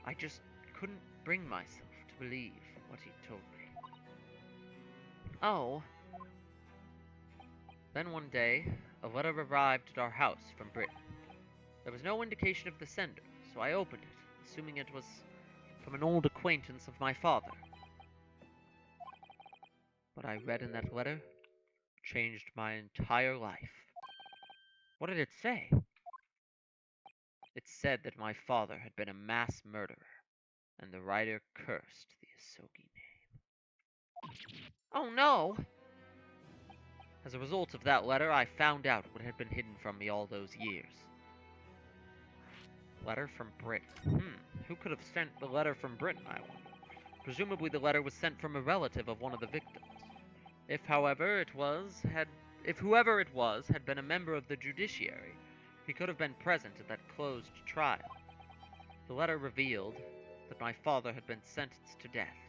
I just couldn't bring myself to believe what he told me. Oh. Then one day, a letter arrived at our house from Britain. There was no indication of the sender, so I opened it, assuming it was from an old acquaintance of my father. What I read in that letter changed my entire life. What did it say? It said that my father had been a mass murderer, and the writer cursed the Asogi name. Oh no! As a result of that letter, I found out what had been hidden from me all those years. Letter from Britain. Who could have sent the letter from Britain, I wonder? Presumably the letter was sent from a relative of one of the victims. If whoever it was had been a member of the judiciary, he could have been present at that closed trial. The letter revealed that my father had been sentenced to death,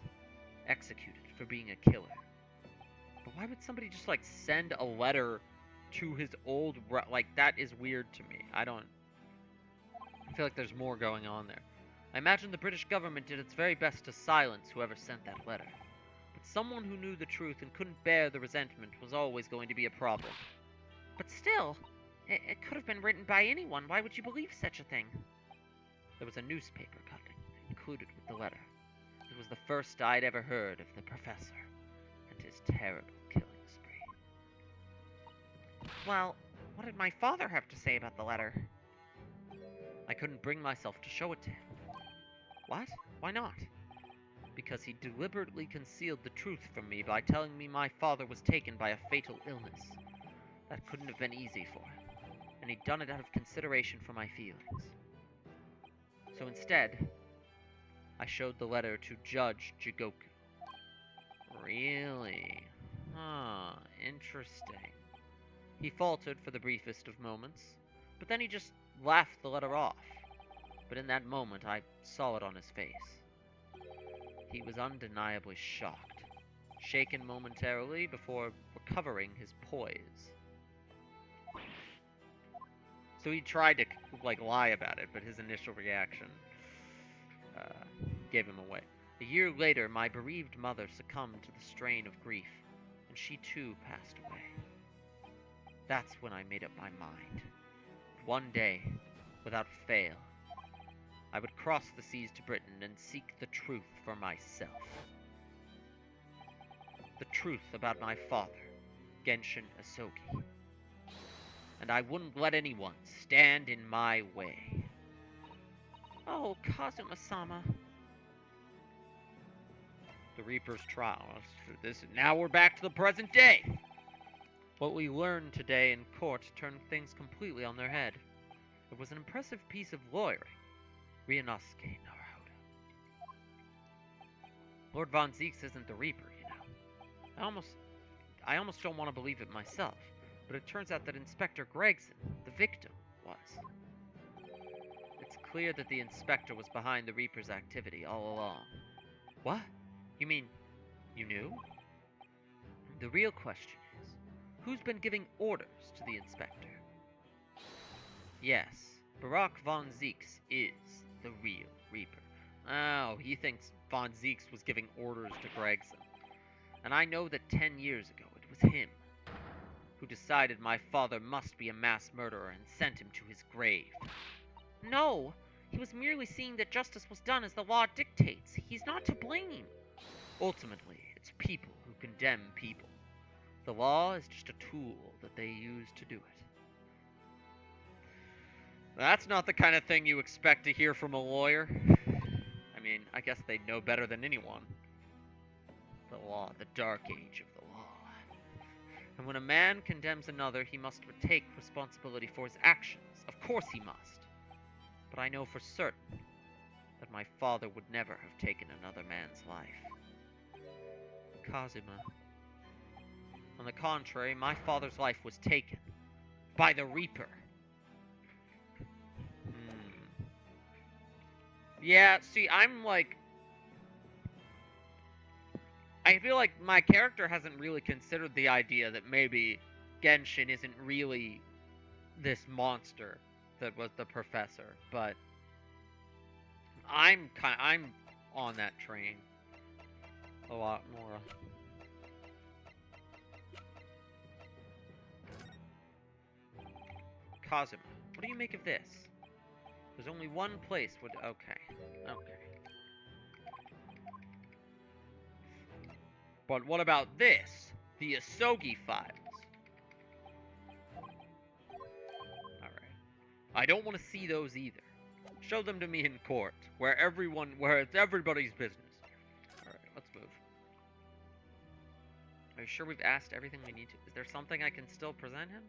executed for being a killer. But why would somebody just, like, send a letter to his old... Like, that is weird to me. I feel like there's more going on there. I imagine the British government did its very best to silence whoever sent that letter. But someone who knew the truth and couldn't bear the resentment was always going to be a problem. But still, it could have been written by anyone. Why would you believe such a thing? There was a newspaper cutting included with the letter. It was the first I'd ever heard of the professor and his terrible killing spree. Well, what did my father have to say about the letter? I couldn't bring myself to show it to him. What? Why not? Because he deliberately concealed the truth from me by telling me my father was taken by a fatal illness. That couldn't have been easy for him, and he'd done it out of consideration for my feelings. So instead, I showed the letter to Judge Jigoku. Really? Huh, interesting. He faltered for the briefest of moments, but then he just laughed the letter off. But in that moment, I saw it on his face. He was undeniably shocked, shaken momentarily before recovering his poise. So he tried to, like, lie about it, but his initial reaction gave him away. A year later, my bereaved mother succumbed to the strain of grief, and she too passed away. That's when I made up my mind. one day, without fail, I would cross the seas to Britain and seek the truth for myself. The truth about my father, Genshin Asogi. And I wouldn't let anyone stand in my way. Oh, Kazuma-sama. The Reaper's trial. Now we're back to the present day. What we learned today in court turned things completely on their head. It was an impressive piece of lawyering. Ryunosuke Naruhodo. Lord Von Zeeks isn't the Reaper, you know. I almost don't want to believe it myself, but it turns out that Inspector Gregson, the victim, was. It's clear that the Inspector was behind the Reaper's activity all along. What? You mean, you knew? The real question is, who's been giving orders to the Inspector? Yes, Barack Von Zeeks is the real Reaper. Oh, he thinks Von Zeeks was giving orders to Gregson. And I know that 10 years ago it was him who decided my father must be a mass murderer and sent him to his grave. No, he was merely seeing that justice was done as the law dictates. He's not to blame. Ultimately, it's people who condemn people. The law is just a tool that they use to do it. That's not the kind of thing you expect to hear from a lawyer. I mean, I guess they'd know better than anyone. The law, the dark age of the law. And when a man condemns another, he must take responsibility for his actions. Of course he must. But I know for certain that my father would never have taken another man's life. Kazuma. On the contrary, my father's life was taken by the Reaper. Yeah, see, I feel like my character hasn't really considered the idea that maybe Genshin isn't really this monster that was the professor, but I'm on that train a lot more. Kazuma, what do you make of this? There's only one place would... Okay. But what about this? The Asogi files. Alright. I don't want to see those either. Show them to me in court, where it's everybody's business. Alright, let's move. Are you sure we've asked everything we need to? Is there something I can still present him?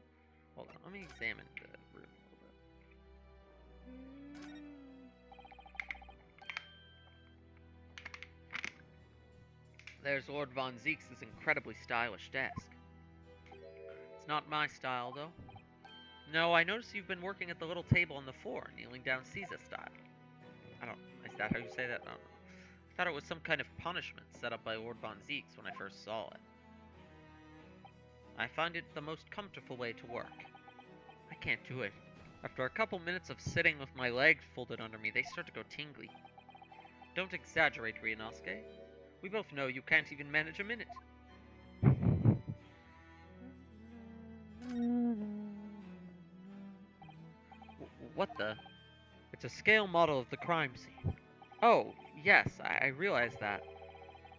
Hold on, let me examine the room a little bit. There's Lord Von Zeeks' incredibly stylish desk. It's not my style, though. No, I notice you've been working at the little table on the floor, kneeling down Caesar style. Is that how you say that? I don't know. I thought it was some kind of punishment set up by Lord Von Zeeks when I first saw it. I find it the most comfortable way to work. I can't do it. After a couple minutes of sitting with my legs folded under me, they start to go tingly. Don't exaggerate, Ryunosuke. We both know you can't even manage a minute. What the? It's a scale model of the crime scene. Oh, yes, I realize that.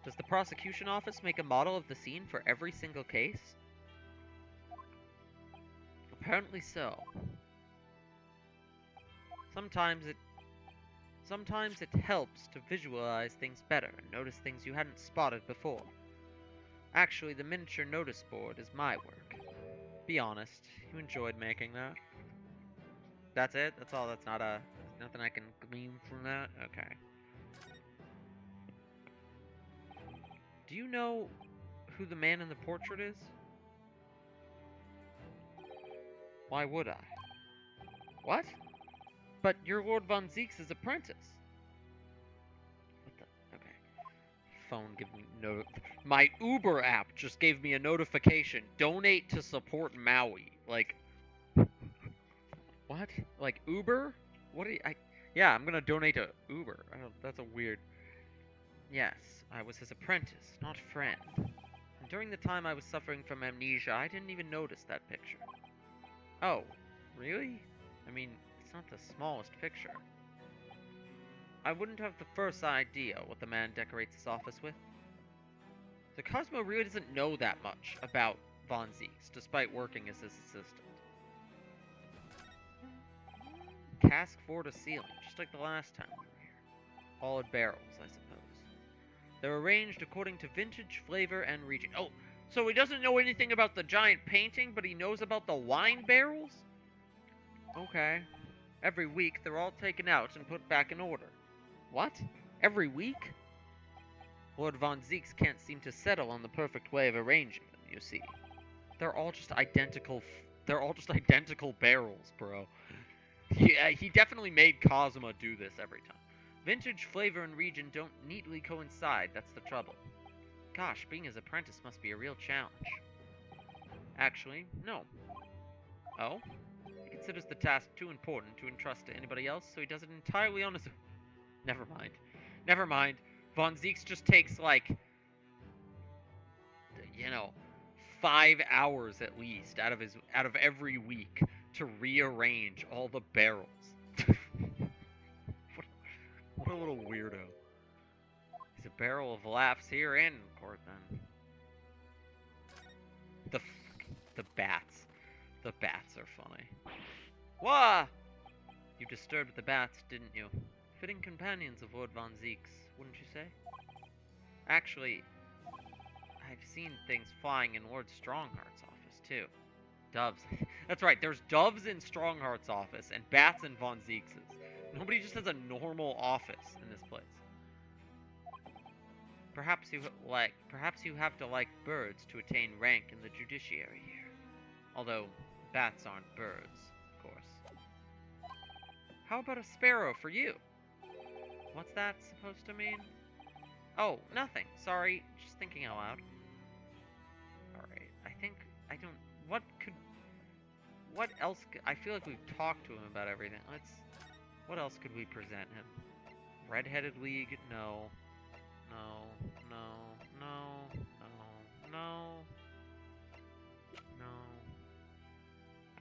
Does the prosecution office make a model of the scene for every single case? Apparently so. Sometimes it helps to visualize things better and notice things you hadn't spotted before. Actually, the miniature notice board is my work. Be honest, you enjoyed making that. That's it? That's all? That's nothing I can glean from that? Okay. Do you know who the man in the portrait is? Why would I? What? But you're Lord Von Zeeks' apprentice. What the? Okay. Phone giving me my Uber app just gave me a notification. Donate to support Maui. Like, what? Like Uber? What do you? Yeah, I'm gonna donate to Uber. That's a weird. Yes, I was his apprentice, not friend. And during the time I was suffering from amnesia, I didn't even notice that picture. Oh, really? mean, it's not the smallest picture. I wouldn't have the first idea what the man decorates his office with. The Cosmo really doesn't know that much about Von Zieks, despite working as his assistant. Cask floor to ceiling, just like the last time we were here. Hollowed barrels, I suppose. They're arranged according to vintage, flavor, and region. Oh, so he doesn't know anything about the giant painting, but he knows about the wine barrels? Okay. Every week, they're all taken out and put back in order. What? Every week? Lord Von Zieks can't seem to settle on the perfect way of arranging them, you see. They're all just identical barrels, bro. Yeah, he definitely made Kazuma do this every time. Vintage, flavor, and region don't neatly coincide, that's the trouble. Gosh, being his apprentice must be a real challenge. Actually, no. Oh? He considers the task too important to entrust to anybody else, so he does it entirely on his own. Never mind. Never mind. Von Zieks just takes, like, 5 hours at least out of every week to rearrange all the barrels. what a little weirdo. He's a barrel of laughs here and in court, then. The bats. The bats are funny. Wah! You disturbed the bats, didn't you? Fitting companions of Lord Von Zieks, wouldn't you say? Actually, I've seen things flying in Lord Strongheart's office, too. Doves. That's right, there's doves in Strongheart's office and bats in Von Zieks'. Nobody just has a normal office in this place. Perhaps you have to like birds to attain rank in the judiciary here. Although, bats aren't birds, of course. How about a sparrow for you? What's that supposed to mean? Oh, nothing. Sorry, just thinking out loud. Alright, what else, I feel like we've talked to him about everything. What else could we present him? Red-headed League? No. No.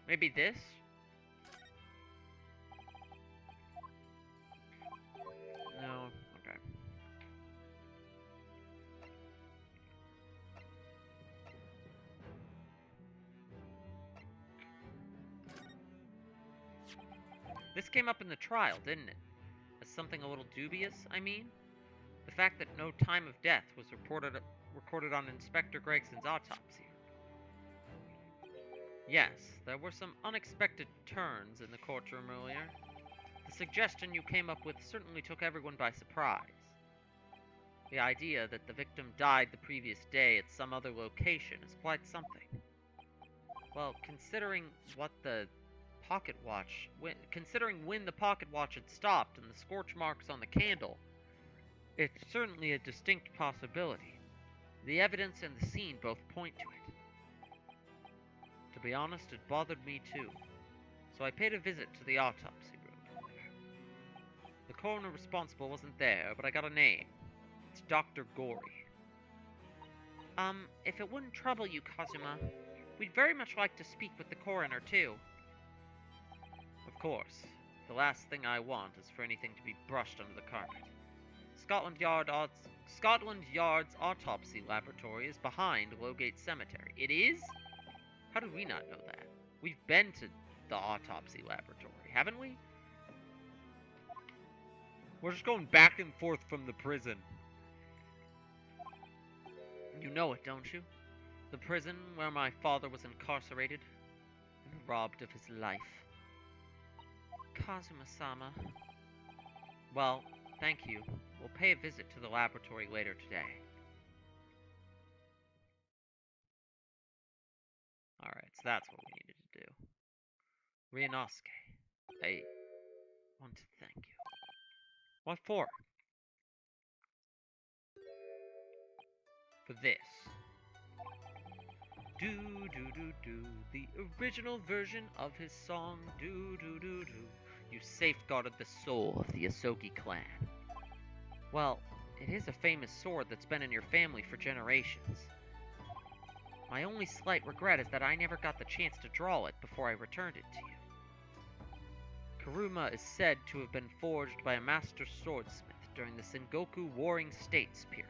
Maybe this? No. Okay. This came up in the trial, didn't it? As something a little dubious, I mean? The fact that no time of death was recorded on Inspector Gregson's autopsy. Yes, there were some unexpected turns in the courtroom earlier. The suggestion you came up with certainly took everyone by surprise. The idea that the victim died the previous day at some other location is quite something. Well, considering when the pocket watch had stopped and the scorch marks on the candle, it's certainly a distinct possibility. The evidence and the scene both point to it. To be honest, it bothered me too. So I paid a visit to the autopsy room. The coroner responsible wasn't there, but I got a name. It's Dr. Gory. If it wouldn't trouble you, Kazuma, we'd very much like to speak with the coroner too. Of course. The last thing I want is for anything to be brushed under the carpet. Scotland Yard's autopsy laboratory is behind Lowgate Cemetery. It is? How did we not know that? We've been to the autopsy laboratory, haven't we? We're just going back and forth from the prison. You know it, don't you? The prison where my father was incarcerated and robbed of his life. Kazuma-sama. Well, thank you. We'll pay a visit to the laboratory later today. Alright, so that's what we needed to do. Ryunosuke, I want to thank you. What for? For this. Do-do-do-do, the original version of his song, do-do-do-do. You safeguarded the soul of the Asogi clan. Well, it is a famous sword that's been in your family for generations. My only slight regret is that I never got the chance to draw it before I returned it to you. Kuruma is said to have been forged by a master swordsmith during the Sengoku Warring States period.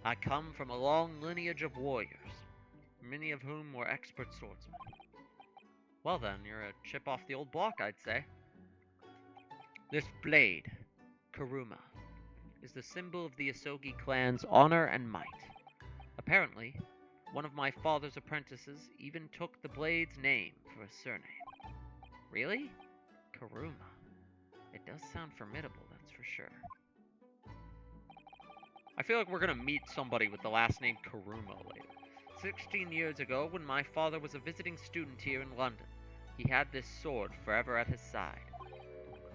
I come from a long lineage of warriors, many of whom were expert swordsmen. Well then, you're a chip off the old block, I'd say. This blade, Kuruma, is the symbol of the Asogi clan's honor and might. Apparently, one of my father's apprentices even took the blade's name for a surname. Really? Kuruma. It does sound formidable, that's for sure. I feel like we're gonna meet somebody with the last name Kuruma later. 16 years ago, when my father was a visiting student here in London, he had this sword forever at his side.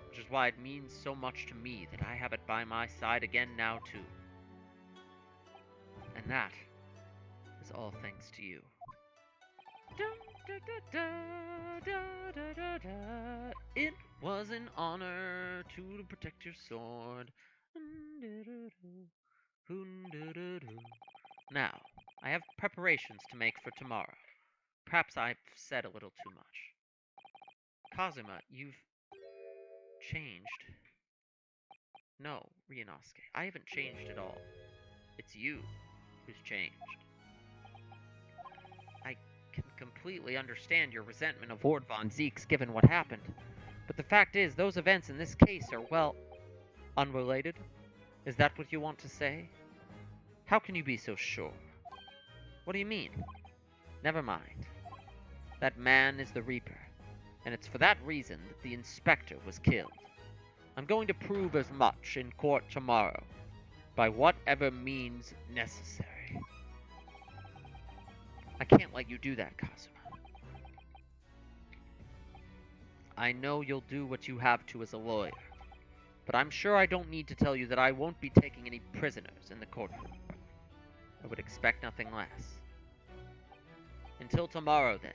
Which is why it means so much to me that I have it by my side again now too. And that is all thanks to you. It was an honor to protect your sword. Now, I have preparations to make for tomorrow. Perhaps I've said a little too much. Kazuma, you've changed. No, Ryunosuke, I haven't changed at all. It's you who's changed. I can completely understand your resentment of Lord Von Zeeks given what happened, but the fact is, those events in this case are, well, unrelated. Is that what you want to say? How can you be so sure? What do you mean? Never mind. That man is the Reaper, and it's for that reason that the inspector was killed. I'm going to prove as much in court tomorrow, by whatever means necessary. I can't let you do that, Kazuma. I know you'll do what you have to as a lawyer, but I'm sure I don't need to tell you that I won't be taking any prisoners in the courtroom. I would expect nothing less. Until tomorrow, then,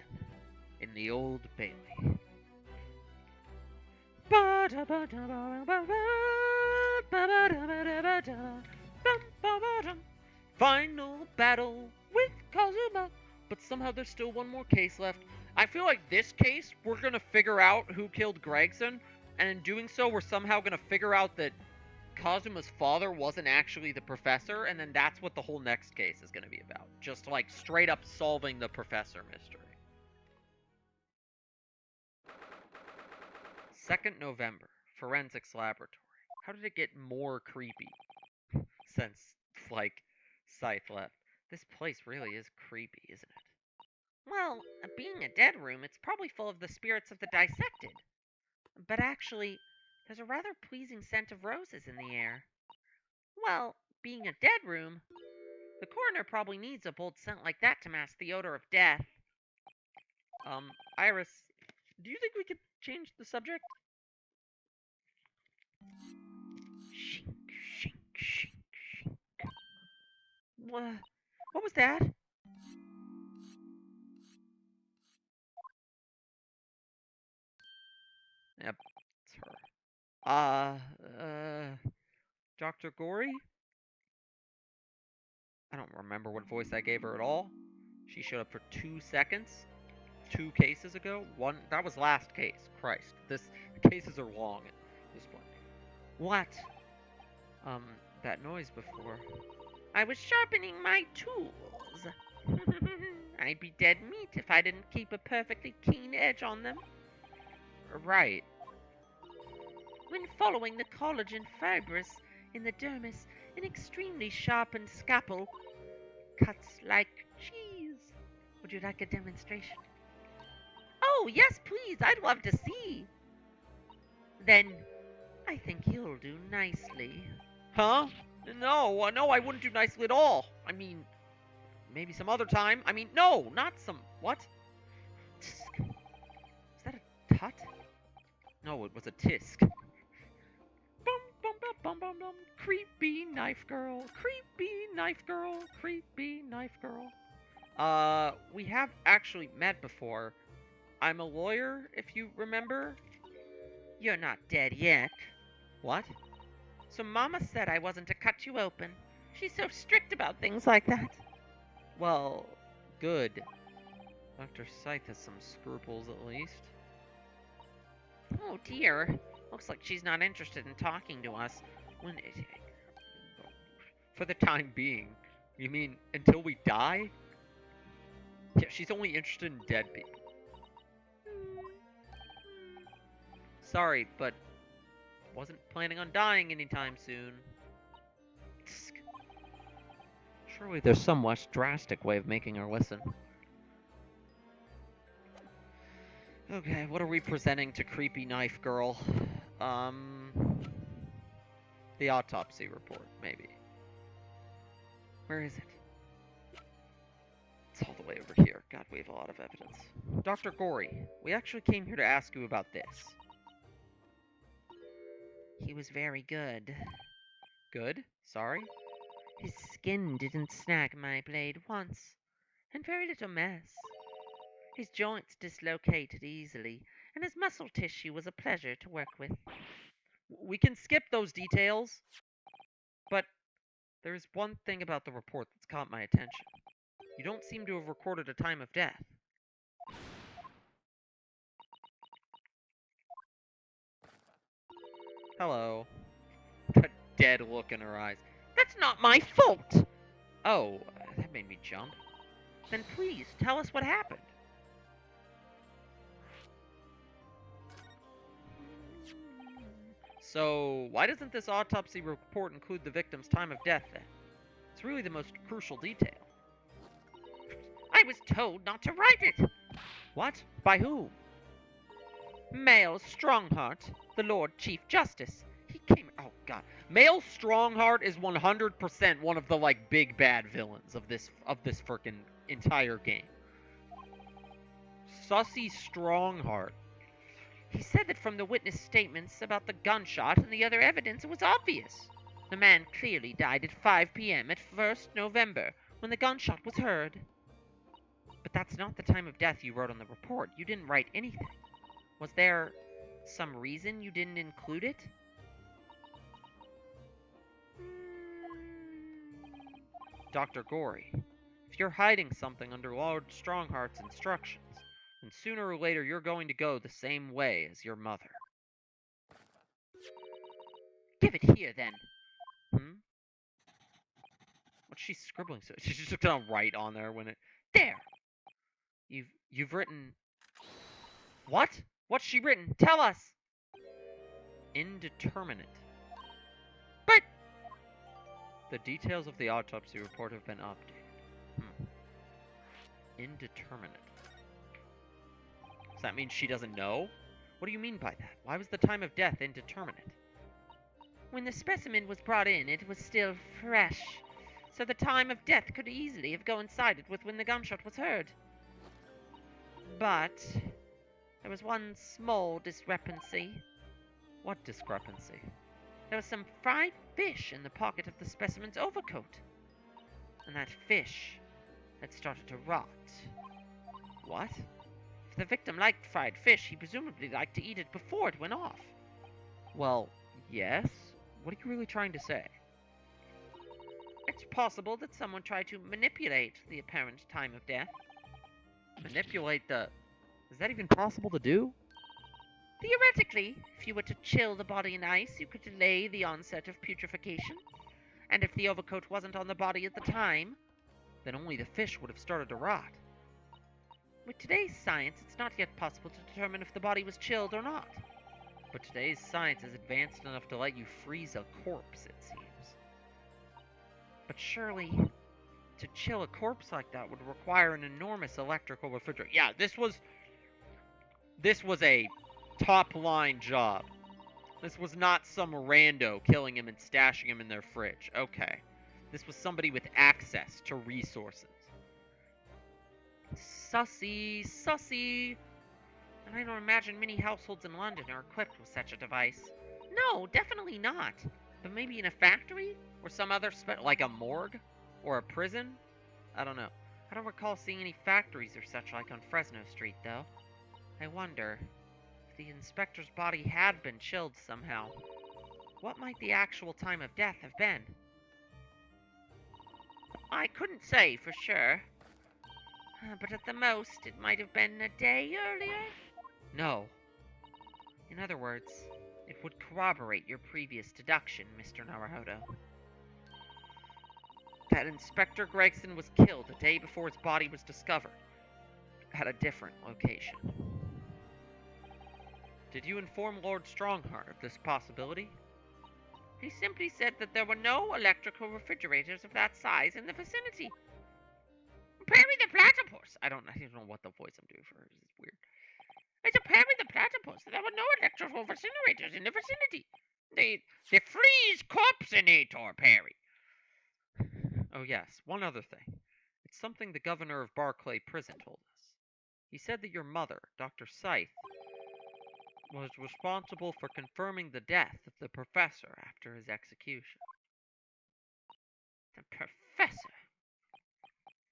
in the Old Bailey. Final battle with Kazuma. But somehow there's still one more case left. I feel like this case, we're gonna figure out who killed Gregson, and in doing so, we're somehow gonna figure out that Kazuma's father wasn't actually the professor, and then that's what the whole next case is gonna be about. Just like straight up solving the professor mystery. 2nd November, Forensics Laboratory. How did it get more creepy since, like, Scythe left? This place really is creepy, isn't it? Well, being a dead room, it's probably full of the spirits of the dissected. But actually, there's a rather pleasing scent of roses in the air. Well, being a dead room, the coroner probably needs a bold scent like that to mask the odor of death. Iris, do you think we could change the subject? Shink, shink, shink, shink. What was that? Yep, it's her. Dr. Gory? I don't remember what voice I gave her at all. She showed up for 2 seconds. 2 cases ago. That was last case. Christ. The cases are long at this point. What? That noise before. I was sharpening my tools. I'd be dead meat if I didn't keep a perfectly keen edge on them. Right. When following the collagen fibrous in the dermis, an extremely sharpened scalpel cuts like cheese. Would you like a demonstration? Oh, yes, please. I'd love to see. Then, I think you'll do nicely. Huh? No, I wouldn't do nicely at all. I mean, maybe some other time. I mean, no, not some... What? Tisk. Is that a tut? No, it was a tisk. Bum, bum, bum, bum, bum, bum. Creepy knife girl. Creepy knife girl. Creepy knife girl. We have actually met before. I'm a lawyer, if you remember. You're not dead yet. What? So Mama said I wasn't to cut you open. She's so strict about things like that. Well, good. Dr. Scythe has some scruples, at least. Oh dear. Looks like she's not interested in talking to us. When For the time being. You mean until we die? Yeah, she's only interested in dead people. Sorry, but wasn't planning on dying anytime soon. Surely there's some less drastic way of making her listen. Okay, what are we presenting to Creepy Knife Girl? The autopsy report, maybe. Where is it? It's all the way over here. God, we have a lot of evidence. Dr. Gory, we actually came here to ask you about this. He was very good. Good? Sorry? His skin didn't snag my blade once, and very little mess. His joints dislocated easily, and his muscle tissue was a pleasure to work with. We can skip those details, but there's one thing about the report that's caught my attention. You don't seem to have recorded a time of death. Hello. That dead look in her eyes. That's not my fault! Oh, that made me jump. Then please, tell us what happened. So, why doesn't this autopsy report include the victim's time of death then? It's really the most crucial detail. I was told not to write it! What? By whom? Male Strongheart, the Lord Chief Justice. He came. Oh God, Male Strongheart is 100% one of the like big bad villains of this frickin' entire game. Sussy Strongheart. He said that from the witness statements about the gunshot and the other evidence, it was obvious. The man clearly died at 5 p.m. at 1st November, when the gunshot was heard. But that's not the time of death you wrote on the report. You didn't write anything. Was there some reason you didn't include it? Dr. Gory, if you're hiding something under Lord Strongheart's instructions, then sooner or later you're going to go the same way as your mother. Give it here, then. What's she scribbling? So she's just gonna write on there when it. There. You've written. What? What's she written? Tell us. Indeterminate. But the details of the autopsy report have been updated. Indeterminate. Does that mean she doesn't know? What do you mean by that? Why was the time of death indeterminate? When the specimen was brought in, it was still fresh, so the time of death could easily have coincided with when the gunshot was heard. But there was one small discrepancy. What discrepancy? There was some fried fish in the pocket of the specimen's overcoat, and that fish had started to rot. What? If the victim liked fried fish, he presumably liked to eat it before it went off. Well, yes. What are you really trying to say? It's possible that someone tried to manipulate the apparent time of death. Manipulate the... Is that even possible to do? Theoretically, if you were to chill the body in ice, you could delay the onset of putrefaction. And if the overcoat wasn't on the body at the time, then only the fish would have started to rot. With today's science, it's not yet possible to determine if the body was chilled or not. But today's science is advanced enough to let you freeze a corpse, it seems. But surely, to chill a corpse like that would require an enormous electrical refrigerator. Yeah, this was a top-line job. This was not some rando killing him and stashing him in their fridge. Okay. This was somebody with access to resources. Sussy. And I don't imagine many households in London are equipped with such a device. No, definitely not. But maybe in a factory? Or some other like a morgue? Or a prison? I don't know. I don't recall seeing any factories or such like on Fresno Street, though. I wonder, if the inspector's body had been chilled somehow, what might the actual time of death have been? I couldn't say for sure. But at the most, it might have been a day earlier? No. In other words, it would corroborate your previous deduction, Mr. Naruhodo. That Inspector Gregson was killed the day before his body was discovered, at a different location. Did you inform Lord Strongheart of this possibility? He simply said that there were no electrical refrigerators of that size in the vicinity. Perry the Platypus! I don't know what the voice I'm doing for her is. It's weird. It's a Perry the Platypus. There were no electrical refrigerators in the vicinity. The freeze corpsinator, Perry. Oh yes, one other thing. It's something the governor of Barclay Prison told us. He said that your mother, Dr. Scythe, was responsible for confirming the death of the professor after his execution. The professor?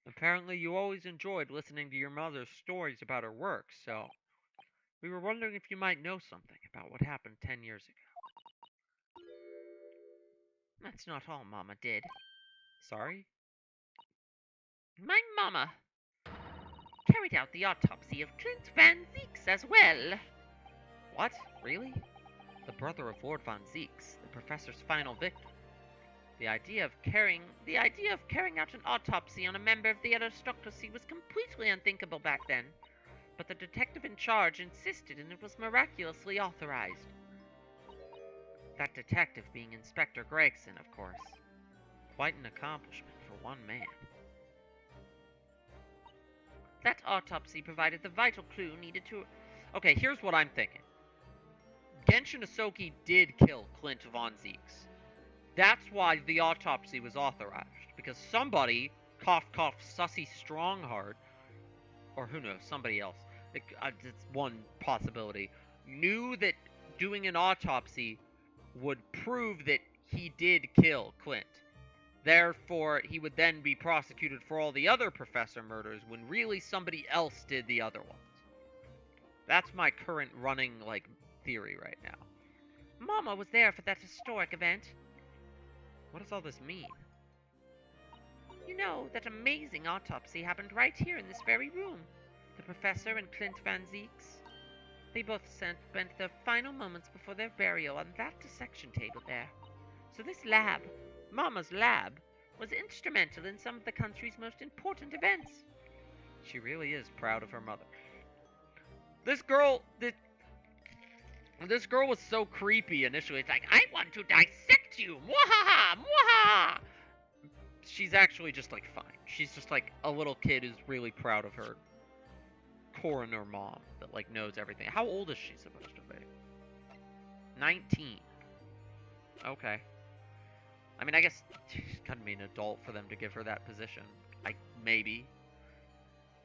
Apparently you always enjoyed listening to your mother's stories about her work, so we were wondering if you might know something about what happened 10 years ago. That's not all Mama did. Sorry? My Mama carried out the autopsy of Clint Van Zeeks as well. What? Really? The brother of Lord Von Zeeks, the professor's final victim. The idea of carrying out an autopsy on a member of the aristocracy was completely unthinkable back then, but the detective in charge insisted and it was miraculously authorized. That detective being Inspector Gregson, of course. Quite an accomplishment for one man. That autopsy provided the vital clue needed to... Okay, here's what I'm thinking. Genshin Asoki did kill Clint Von Zeeks. That's why the autopsy was authorized. Because somebody, cough cough Sussy Strongheart, or who knows, somebody else, it's one possibility, knew that doing an autopsy would prove that he did kill Clint. Therefore, he would then be prosecuted for all the other professor murders when really somebody else did the other ones. That's my current running, theory right now. Mama was there for that historic event. What does all this mean? You know, that amazing autopsy happened right here in this very room. The professor and Clint Van Zeeks. They both spent their final moments before their burial on that dissection table there. So this lab, Mama's lab, was instrumental in some of the country's most important events. She really is proud of her mother. This girl was so creepy initially. It's like, I want to dissect you! Mwahaha! Mwahaha! She's actually just, fine. She's just, a little kid who's really proud of her coroner mom that, knows everything. How old is she supposed to be? 19. Okay. I mean, I guess she's gotta be an adult for them to give her that position. Maybe.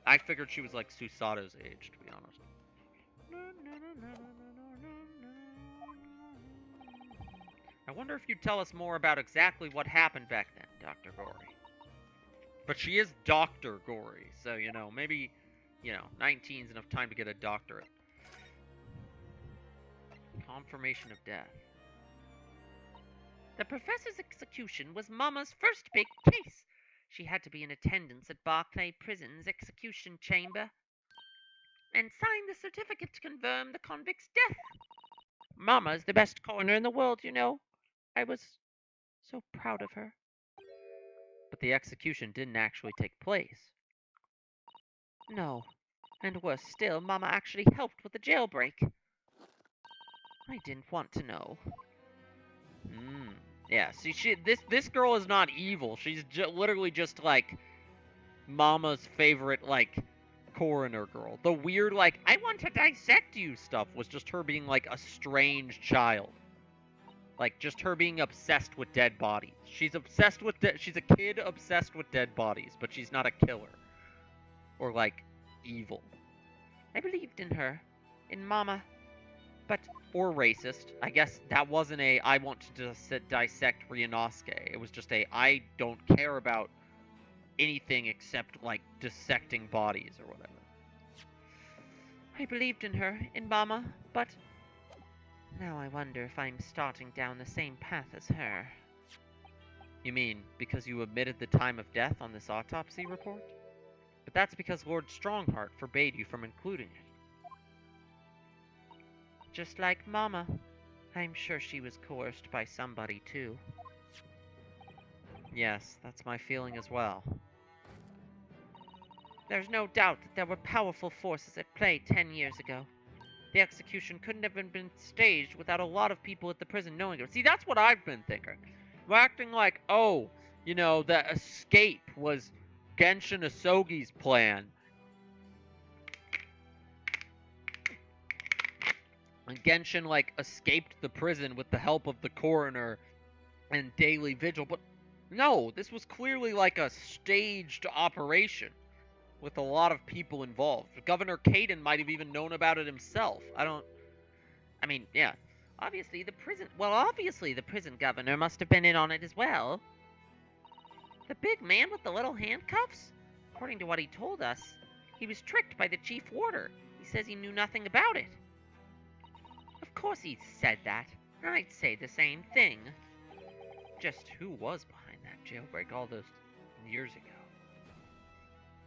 I figured she was, Susato's age, to be honest. I wonder if you'd tell us more about exactly what happened back then, Dr. Gory. But she is Dr. Gory, so, maybe, 19's enough time to get a doctorate. Confirmation of death. The professor's execution was Mama's first big case. She had to be in attendance at Barclay Prison's execution chamber and sign the certificate to confirm the convict's death. Mama's the best coroner in the world, I was so proud of her. But the execution didn't actually take place. No. And worse still, Mama actually helped with the jailbreak. I didn't want to know. Yeah, see, this girl is not evil. She's literally just, Mama's favorite, coroner girl. The weird, I want to dissect you stuff was just her being, a strange child. Just her being obsessed with dead bodies. She's obsessed with she's a kid obsessed with dead bodies, but she's not a killer. Or, evil. I believed in her. In Mama. But, or racist. I guess that wasn't a, I want to dissect Ryunosuke. It was just a, I don't care about anything except, dissecting bodies or whatever. I believed in her, in Mama, but now I wonder if I'm starting down the same path as her. You mean, because you omitted the time of death on this autopsy report? But that's because Lord Strongheart forbade you from including it. Just like Mama. I'm sure she was coerced by somebody, too. Yes, that's my feeling as well. There's no doubt that there were powerful forces at play 10 years ago. The execution couldn't have been staged without a lot of people at the prison knowing it. See, that's what I've been thinking. We're acting like, oh, the escape was Genshin Asogi's plan. And Genshin, escaped the prison with the help of the coroner and daily vigil. But no, this was clearly like a staged operation with a lot of people involved. Governor Caden might have even known about it himself. Yeah. Obviously, the prison governor must have been in on it as well. The big man with the little handcuffs? According to what he told us, he was tricked by the chief warder. He says he knew nothing about it. Of course he said that. I'd say the same thing. Just who was behind that jailbreak all those years ago?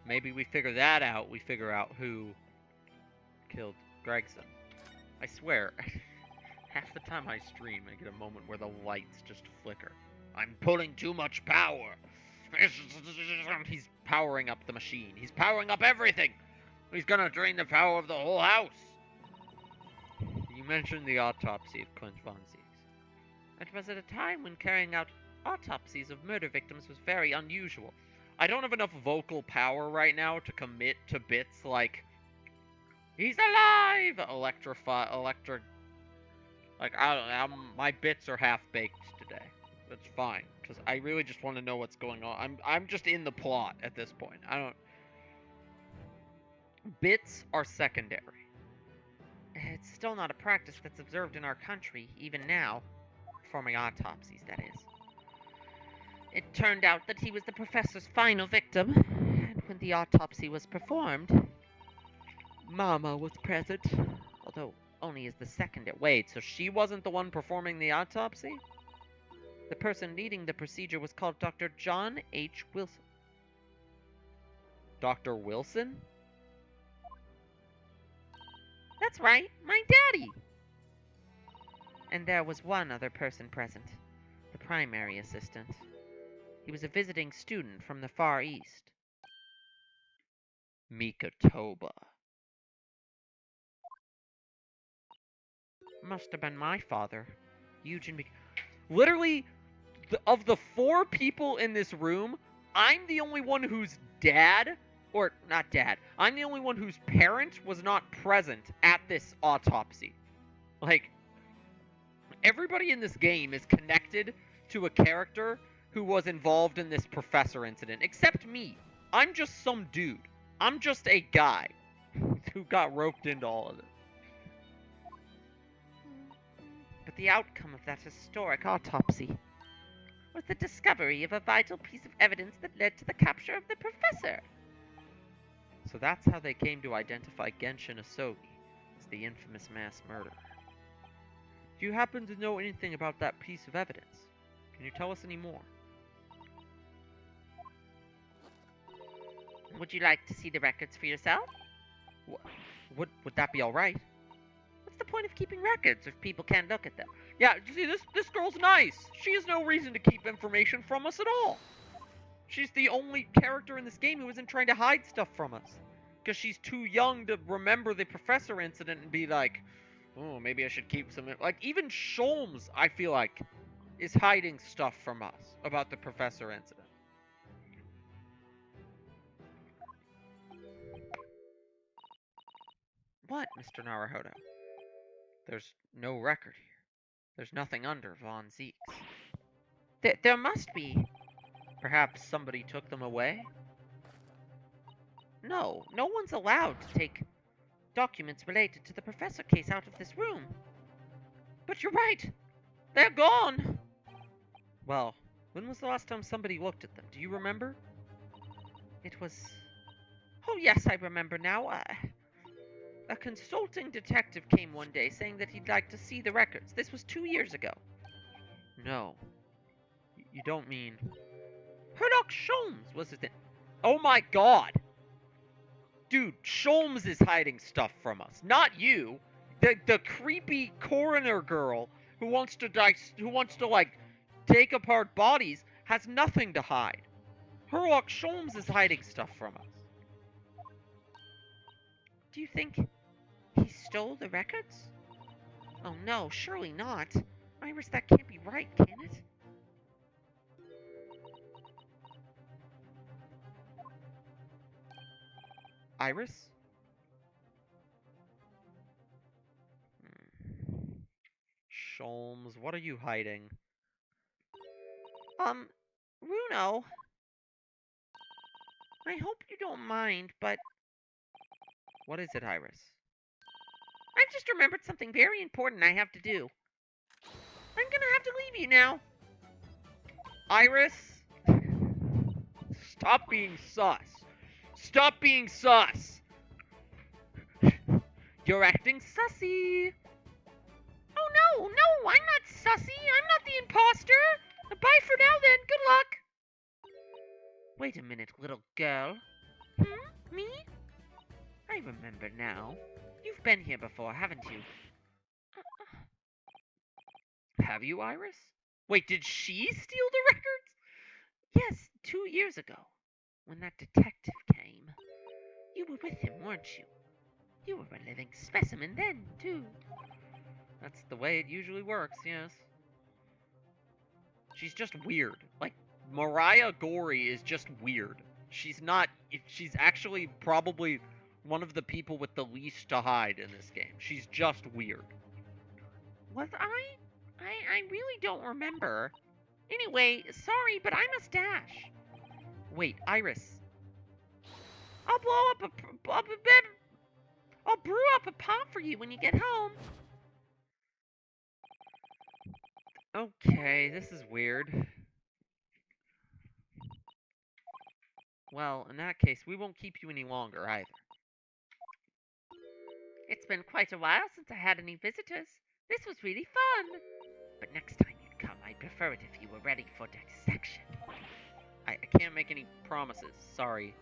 Maybe we figure that out. We figure out who killed Gregson. I swear, half the time I stream, I get a moment where the lights just flicker. I'm pulling too much power. He's powering up the machine. He's powering up everything. He's gonna drain the power of the whole house. You mentioned the autopsy of Clint Von Zieks. It was at a time when carrying out autopsies of murder victims was very unusual. I don't have enough vocal power right now to commit to bits like "He's alive!" electric. My bits are half-baked today. That's fine, because I really just want to know what's going on. I'm just in the plot at this point. Bits are secondary. It's still not a practice that's observed in our country, even now. Performing autopsies, that is. It turned out that he was the professor's final victim, and when the autopsy was performed, Mama was present, although only as the second. Wait, so she wasn't the one performing the autopsy? The person leading the procedure was called Dr. John H. Wilson. Dr. Wilson? That's right, my daddy! And there was one other person present, the primary assistant. He was a visiting student from the Far East. Mikatoba. Must have been my father, Eugen Literally, of the 4 people in this room, I'm the only one whose dad, or not dad, I'm the only one whose parent was not present at this autopsy. Everybody in this game is connected to a character who was involved in this professor incident, except me. I'm just some dude. I'm just a guy who got roped into all of it. But the outcome of that historic autopsy was the discovery of a vital piece of evidence that led to the capture of the professor. So that's how they came to identify Genshin Asogi as the infamous mass murderer. Do you happen to know anything about that piece of evidence? Can you tell us any more? Would you like to see the records for yourself? Would that be alright? What's the point of keeping records if people can't look at them? Yeah, see, this girl's nice. She has no reason to keep information from us at all. She's the only character in this game who isn't trying to hide stuff from us. Because she's too young to remember the professor incident and be like, oh, maybe I should keep some... even Sholmes, I feel like, is hiding stuff from us about the professor incident. What, Mr. Naruhodo? There's no record here. There's nothing under Von Zieks. There must be. Perhaps somebody took them away? No one's allowed to take documents related to the professor case out of this room. But you're right. They're gone. Well, when was the last time somebody looked at them? Do you remember? It was... Oh, yes, I remember now. A consulting detective came one day saying that he'd like to see the records. This was 2 years ago. No. You don't mean... Herlock Sholmes was his name. Oh my god! Dude, Sholmes is hiding stuff from us. Not you. the creepy coroner girl who wants to like take apart bodies has nothing to hide. Herlock Sholmes is hiding stuff from us. Do you think he stole the records? Oh no, surely not. Iris, that can't be right, can it? Iris? Sholmes, what are you hiding? Runo, I hope you don't mind, but What is it, Iris? I've just remembered something very important I have to do. I'm gonna have to leave you now. Iris? Stop being sus. Stop being sus. You're acting sussy. Oh no, no, I'm not sussy. I'm not the imposter. Bye for now then. Good luck. Wait a minute, little girl. Me? I remember now. You've been here before, haven't you? Have you, Iris? Wait, did she steal the records? Yes, 2 years ago, when that detective came. You were with him, weren't you? You were a living specimen then, too. That's the way it usually works, yes. She's just weird. Like, Mariah Gorey is just weird. She's not... She's actually probably one of the people with the least to hide in this game. She's just weird. Was I? I really don't remember. Anyway, sorry, but I must dash. Wait, Iris. I'll blow up I'll brew up a pot for you when you get home. Okay, this is weird. Well, in that case, we won't keep you any longer, either. It's been quite a while since I had any visitors. This was really fun. But next time you'd come, I'd prefer it if you were ready for dissection. I can't make any promises, sorry.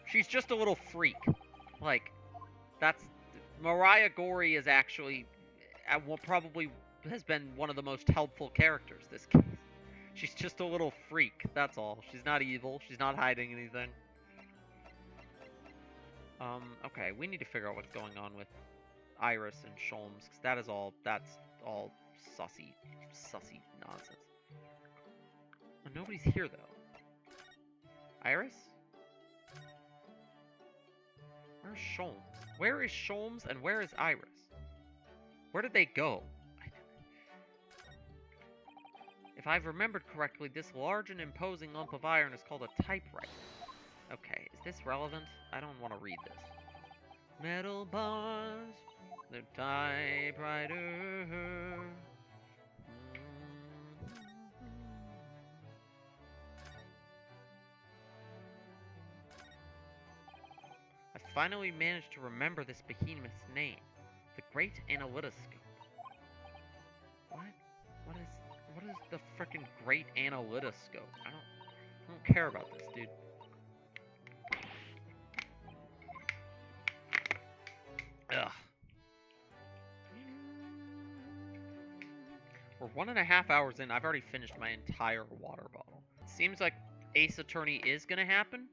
She's just a little freak. Like, that's... Mariah Gorey is actually... probably has been one of the most helpful characters this case. She's just a little freak, that's all. She's not evil, she's not hiding anything. Okay, we need to figure out what's going on with Iris and Sholmes, because that's all sussy nonsense. Oh, nobody's here, though. Iris? Where's Sholmes? Where is Sholmes and where is Iris? Where did they go? If I've remembered correctly, this large and imposing lump of iron is called a typewriter. Okay, is this relevant? I don't want to read this. Metal bars, the typewriter. I finally managed to remember this behemoth's name. The Great Analytoscope. What is the frickin' Great Analytoscope? I don't care about this, dude. Ugh. We're 1.5 hours in. I've already finished my entire water bottle. It seems like Ace Attorney is gonna happen.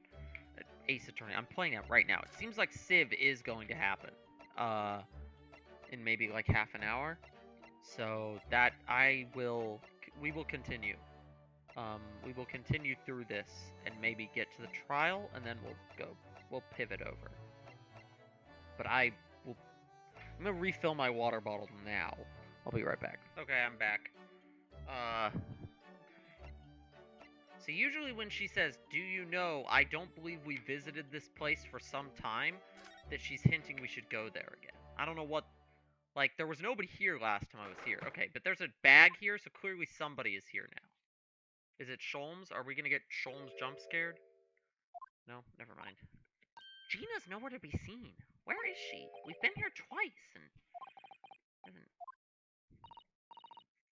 Ace Attorney. I'm playing that right now. It seems like Civ is going to happen. In maybe like half an hour. So that we will continue. We will continue through this and maybe get to the trial, and then we'll pivot over. But I'm gonna refill my water bottle now. I'll be right back. Okay, I'm back. So usually when she says, "Do you know, I don't believe we visited this place for some time," that she's hinting we should go there again. I don't know what... Like, there was nobody here last time I was here. Okay, but there's a bag here, so clearly somebody is here now. Is it Sholmes? Are we gonna get Sholmes jump scared? No? Never mind. Gina's nowhere to be seen. Where is she? We've been here twice, and...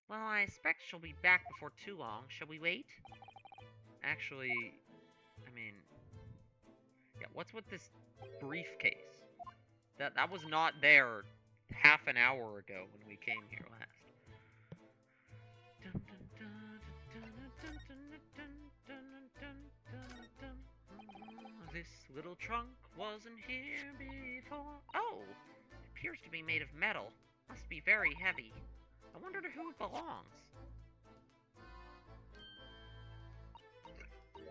Well, I expect she'll be back before too long. Shall we wait? Actually, I mean... Yeah, what's with this briefcase? That was not there half an hour ago when we came here last. This little trunk wasn't here before. Oh, it appears to be made of metal. Must be very heavy. I wonder to who it belongs.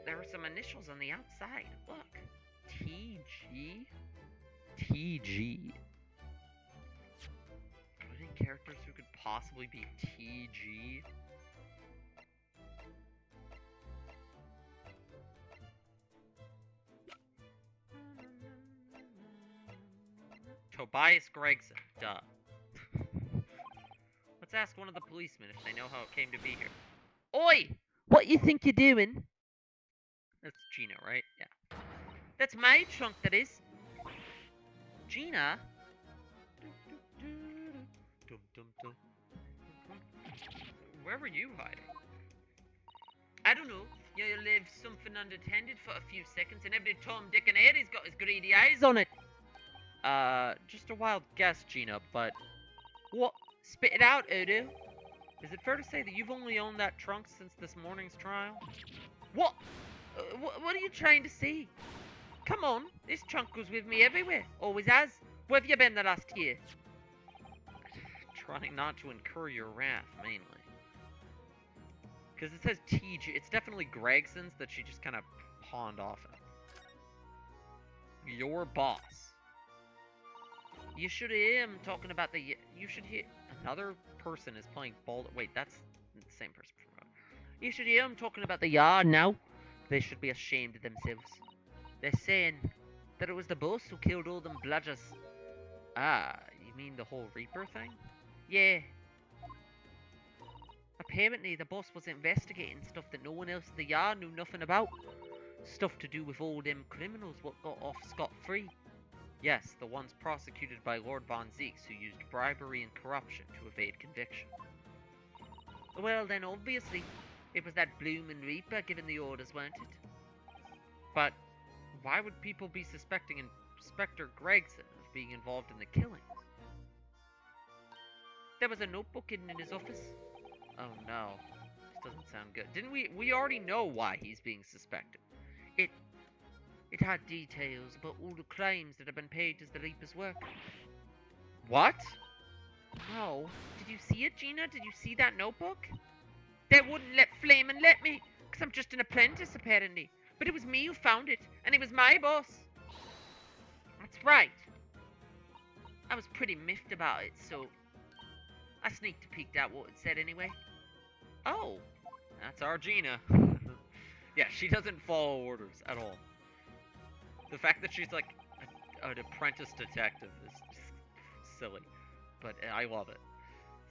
There are some initials on the outside. Look. TG? TG? Are there any characters who could possibly be TG? Tobias Gregson. Duh. Let's ask one of the policemen if they know how it came to be here. Oi! What you think you're doing? That's Gina, right? Yeah. That's my trunk, that is. Gina? Where were you hiding? I don't know. You left something unattended for a few seconds, and every Tom, Dick, and Harry's got his greedy eyes on it. Just a wild guess, Gina, but... What? Spit it out, Odo. Is it fair to say that you've only owned that trunk since this morning's trial? What? What are you trying to say? Come on, this trunk goes with me everywhere. Always has. Where have you been the last year? Trying not to incur your wrath, mainly. Because it says TG. It's definitely Gregson's that she just kind of pawned off him. Your boss. You should hear him talking about the... You should hear... Another person is playing ball... Wait, that's the same person from earlier. You should hear him talking about the yard now. They should be ashamed of themselves. They're saying that it was the boss who killed all them bludgers. Ah, you mean the whole Reaper thing? Yeah. Apparently, the boss was investigating stuff that no one else in the yard knew nothing about. Stuff to do with all them criminals what got off scot-free. Yes, the ones prosecuted by Lord Von Zeeks who used bribery and corruption to evade conviction. Well, then obviously, it was that bloomin' Reaper giving the orders, weren't it? But why would people be suspecting Inspector Gregson of being involved in the killings? There was a notebook hidden in his office. Oh no, this doesn't sound good. Didn't we already know why he's being suspected. It had details about all the crimes that have been paid as the Reaper's work. What? No. Did you see it, Gina? Did you see that notebook? They wouldn't let Flamin' let me, because I'm just an apprentice, apparently. But it was me who found it, and it was my boss. That's right. I was pretty miffed about it, so I sneaked peeked out what it said anyway. Oh, that's our Gina. Yeah, she doesn't follow orders at all. The fact that she's like an apprentice detective is just silly, but I love it.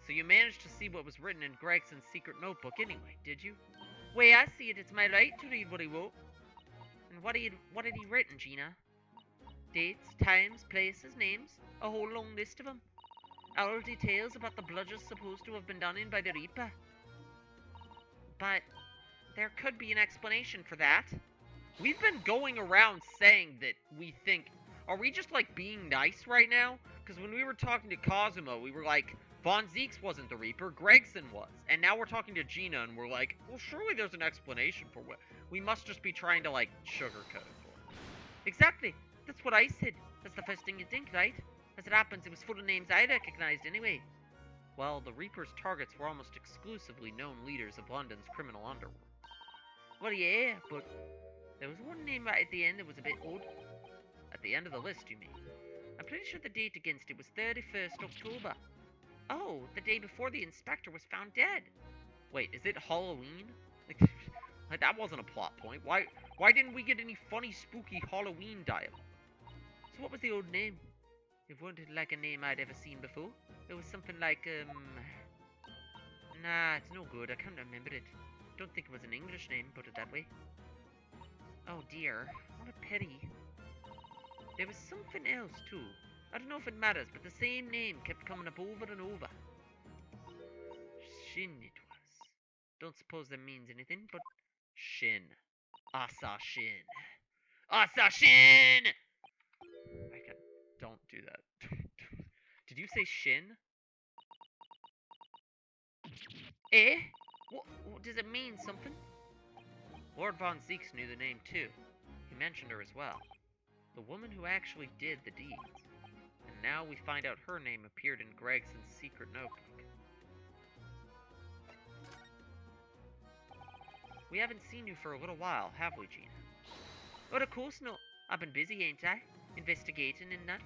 So you managed to see what was written in Gregson's secret notebook anyway, did you? Way I see it, it's my right to read what he wrote. And what had he written, Gina? Dates, times, places, names, a whole long list of them. All details about the bludgers supposed to have been done in by the Reaper. But there could be an explanation for that. We've been going around saying that we think... Are we just, like, being nice right now? Because when we were talking to Cosimo, we were like, Von Zeeks wasn't the Reaper, Gregson was. And now we're talking to Gina, and we're like, well, surely there's an explanation for what... We must just be trying to, like, sugarcoat it for it. Exactly. That's what I said. That's the first thing you think, right? As it happens, it was full of names I recognized anyway. Well, the Reaper's targets were almost exclusively known leaders of London's criminal underworld. Well, yeah, but... There was one name right at the end that was a bit odd. At the end of the list, you mean? I'm pretty sure the date against it was 31st October. Oh, the day before the inspector was found dead. Wait, is it Halloween? Like, that wasn't a plot point. Why didn't we get any funny, spooky Halloween dialogue? So what was the old name? It wasn't like a name I'd ever seen before. It was something like, Nah, it's no good. I can't remember it. Don't think it was an English name, put it that way. Oh dear, what a pity. There was something else too. I don't know if it matters, but the same name kept coming up over and over. Shin it was. Don't suppose that means anything, but Shin. Asa Shin. Asa Shin! Don't do that. Did you say Shin? Eh? What does it mean, something? Lord Von Zeeks knew the name too. He mentioned her as well. The woman who actually did the deeds. And now we find out her name appeared in Gregson's secret notebook. We haven't seen you for a little while, have we, Gina? But of course not. I've been busy, ain't I? Investigating and that.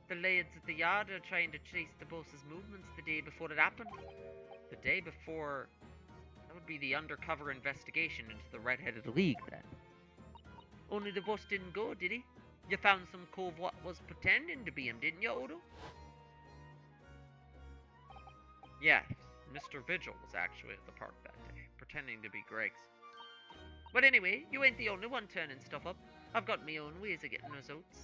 The lads at the yard are trying to trace the boss's movements the day before it happened. The day before... That would be the undercover investigation into the Red-Headed League, then. Only the boss didn't go, did he? You found some cove what was pretending to be him, didn't you, Odo? Yes, Mr. Vigil was actually at the park that day, pretending to be Gregson. But anyway, you ain't the only one turning stuff up. I've got my own ways of getting results.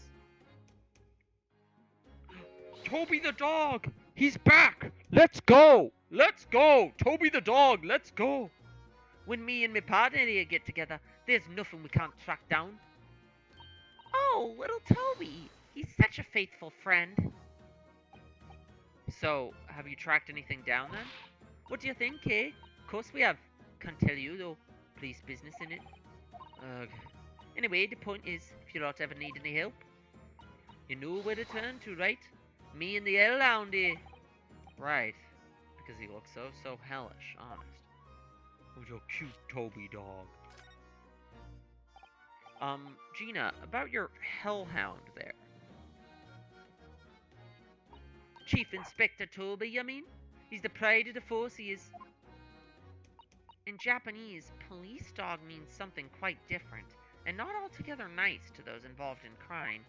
Toby the dog! He's back! Let's go! Let's go! Toby the dog, let's go! When me and my partner here get together, there's nothing we can't track down. Oh, little Toby. He's such a faithful friend. So, have you tracked anything down then? What do you think, eh? Of course we have. Can't tell you, though. Police business in it. Ugh. Anyway, the point is, if you lot ever need any help, you know where to turn to, right? Me and the Hellhound here. Right. Because he looks so hellish, honest. Who's a cute Toby dog? Gina, about your Hellhound there. Chief Inspector Toby, you mean? He's the pride of the force, he is. In Japanese, police dog means something quite different, and not altogether nice to those involved in crime.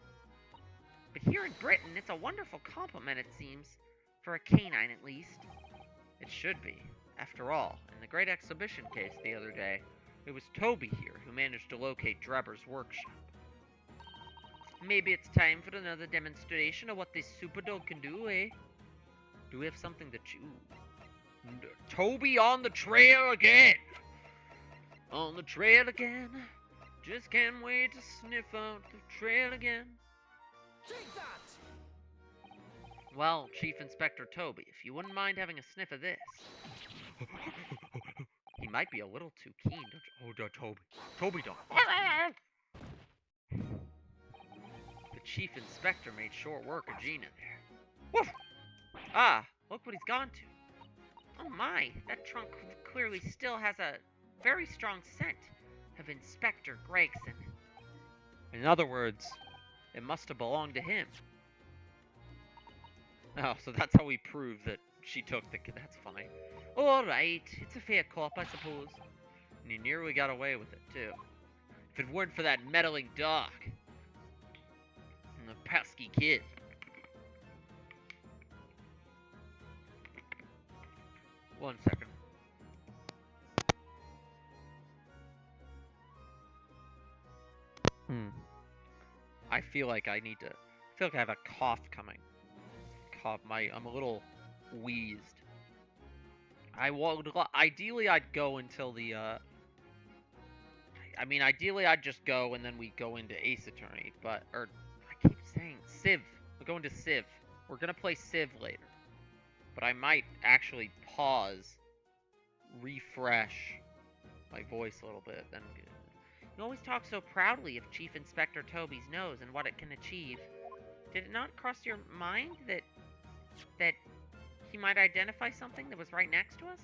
But here in Britain, it's a wonderful compliment, it seems. For a canine, at least. It should be. After all, in the Great Exhibition case the other day, it was Toby here who managed to locate Drebber's workshop. Maybe it's time for another demonstration of what this super dog can do, eh? Do we have something to chew? Toby on the trail again! On the trail again. Just can't wait to sniff out the trail again. Take that! Well, Chief Inspector Toby, if you wouldn't mind having a sniff of this. He might be a little too keen, don't you? Oh, Toby. Toby dog. The Chief Inspector made short work of Gina there. Woof! Ah, look what he's gone to. Oh my, that trunk clearly still has a very strong scent of Inspector Gregson. In other words, it must have belonged to him. Oh, so that's how we prove that she took the kid. That's funny. Alright, it's a fair cop, I suppose. And he nearly got away with it, too. If it weren't for that meddling dog. And the pesky kid. One second. I feel like I need to... I feel like I have a cough coming. I'm a little wheezed. Ideally, I'd go until the, I mean, ideally, I'd just go and then we go into Ace Attorney, but, or, I keep saying Civ. We're going to Civ. We're gonna play Civ later. But I might actually pause, refresh my voice a little bit, then... You always talk so proudly of Chief Inspector Toby's nose and what it can achieve. Did it not cross your mind that he might identify something that was right next to us?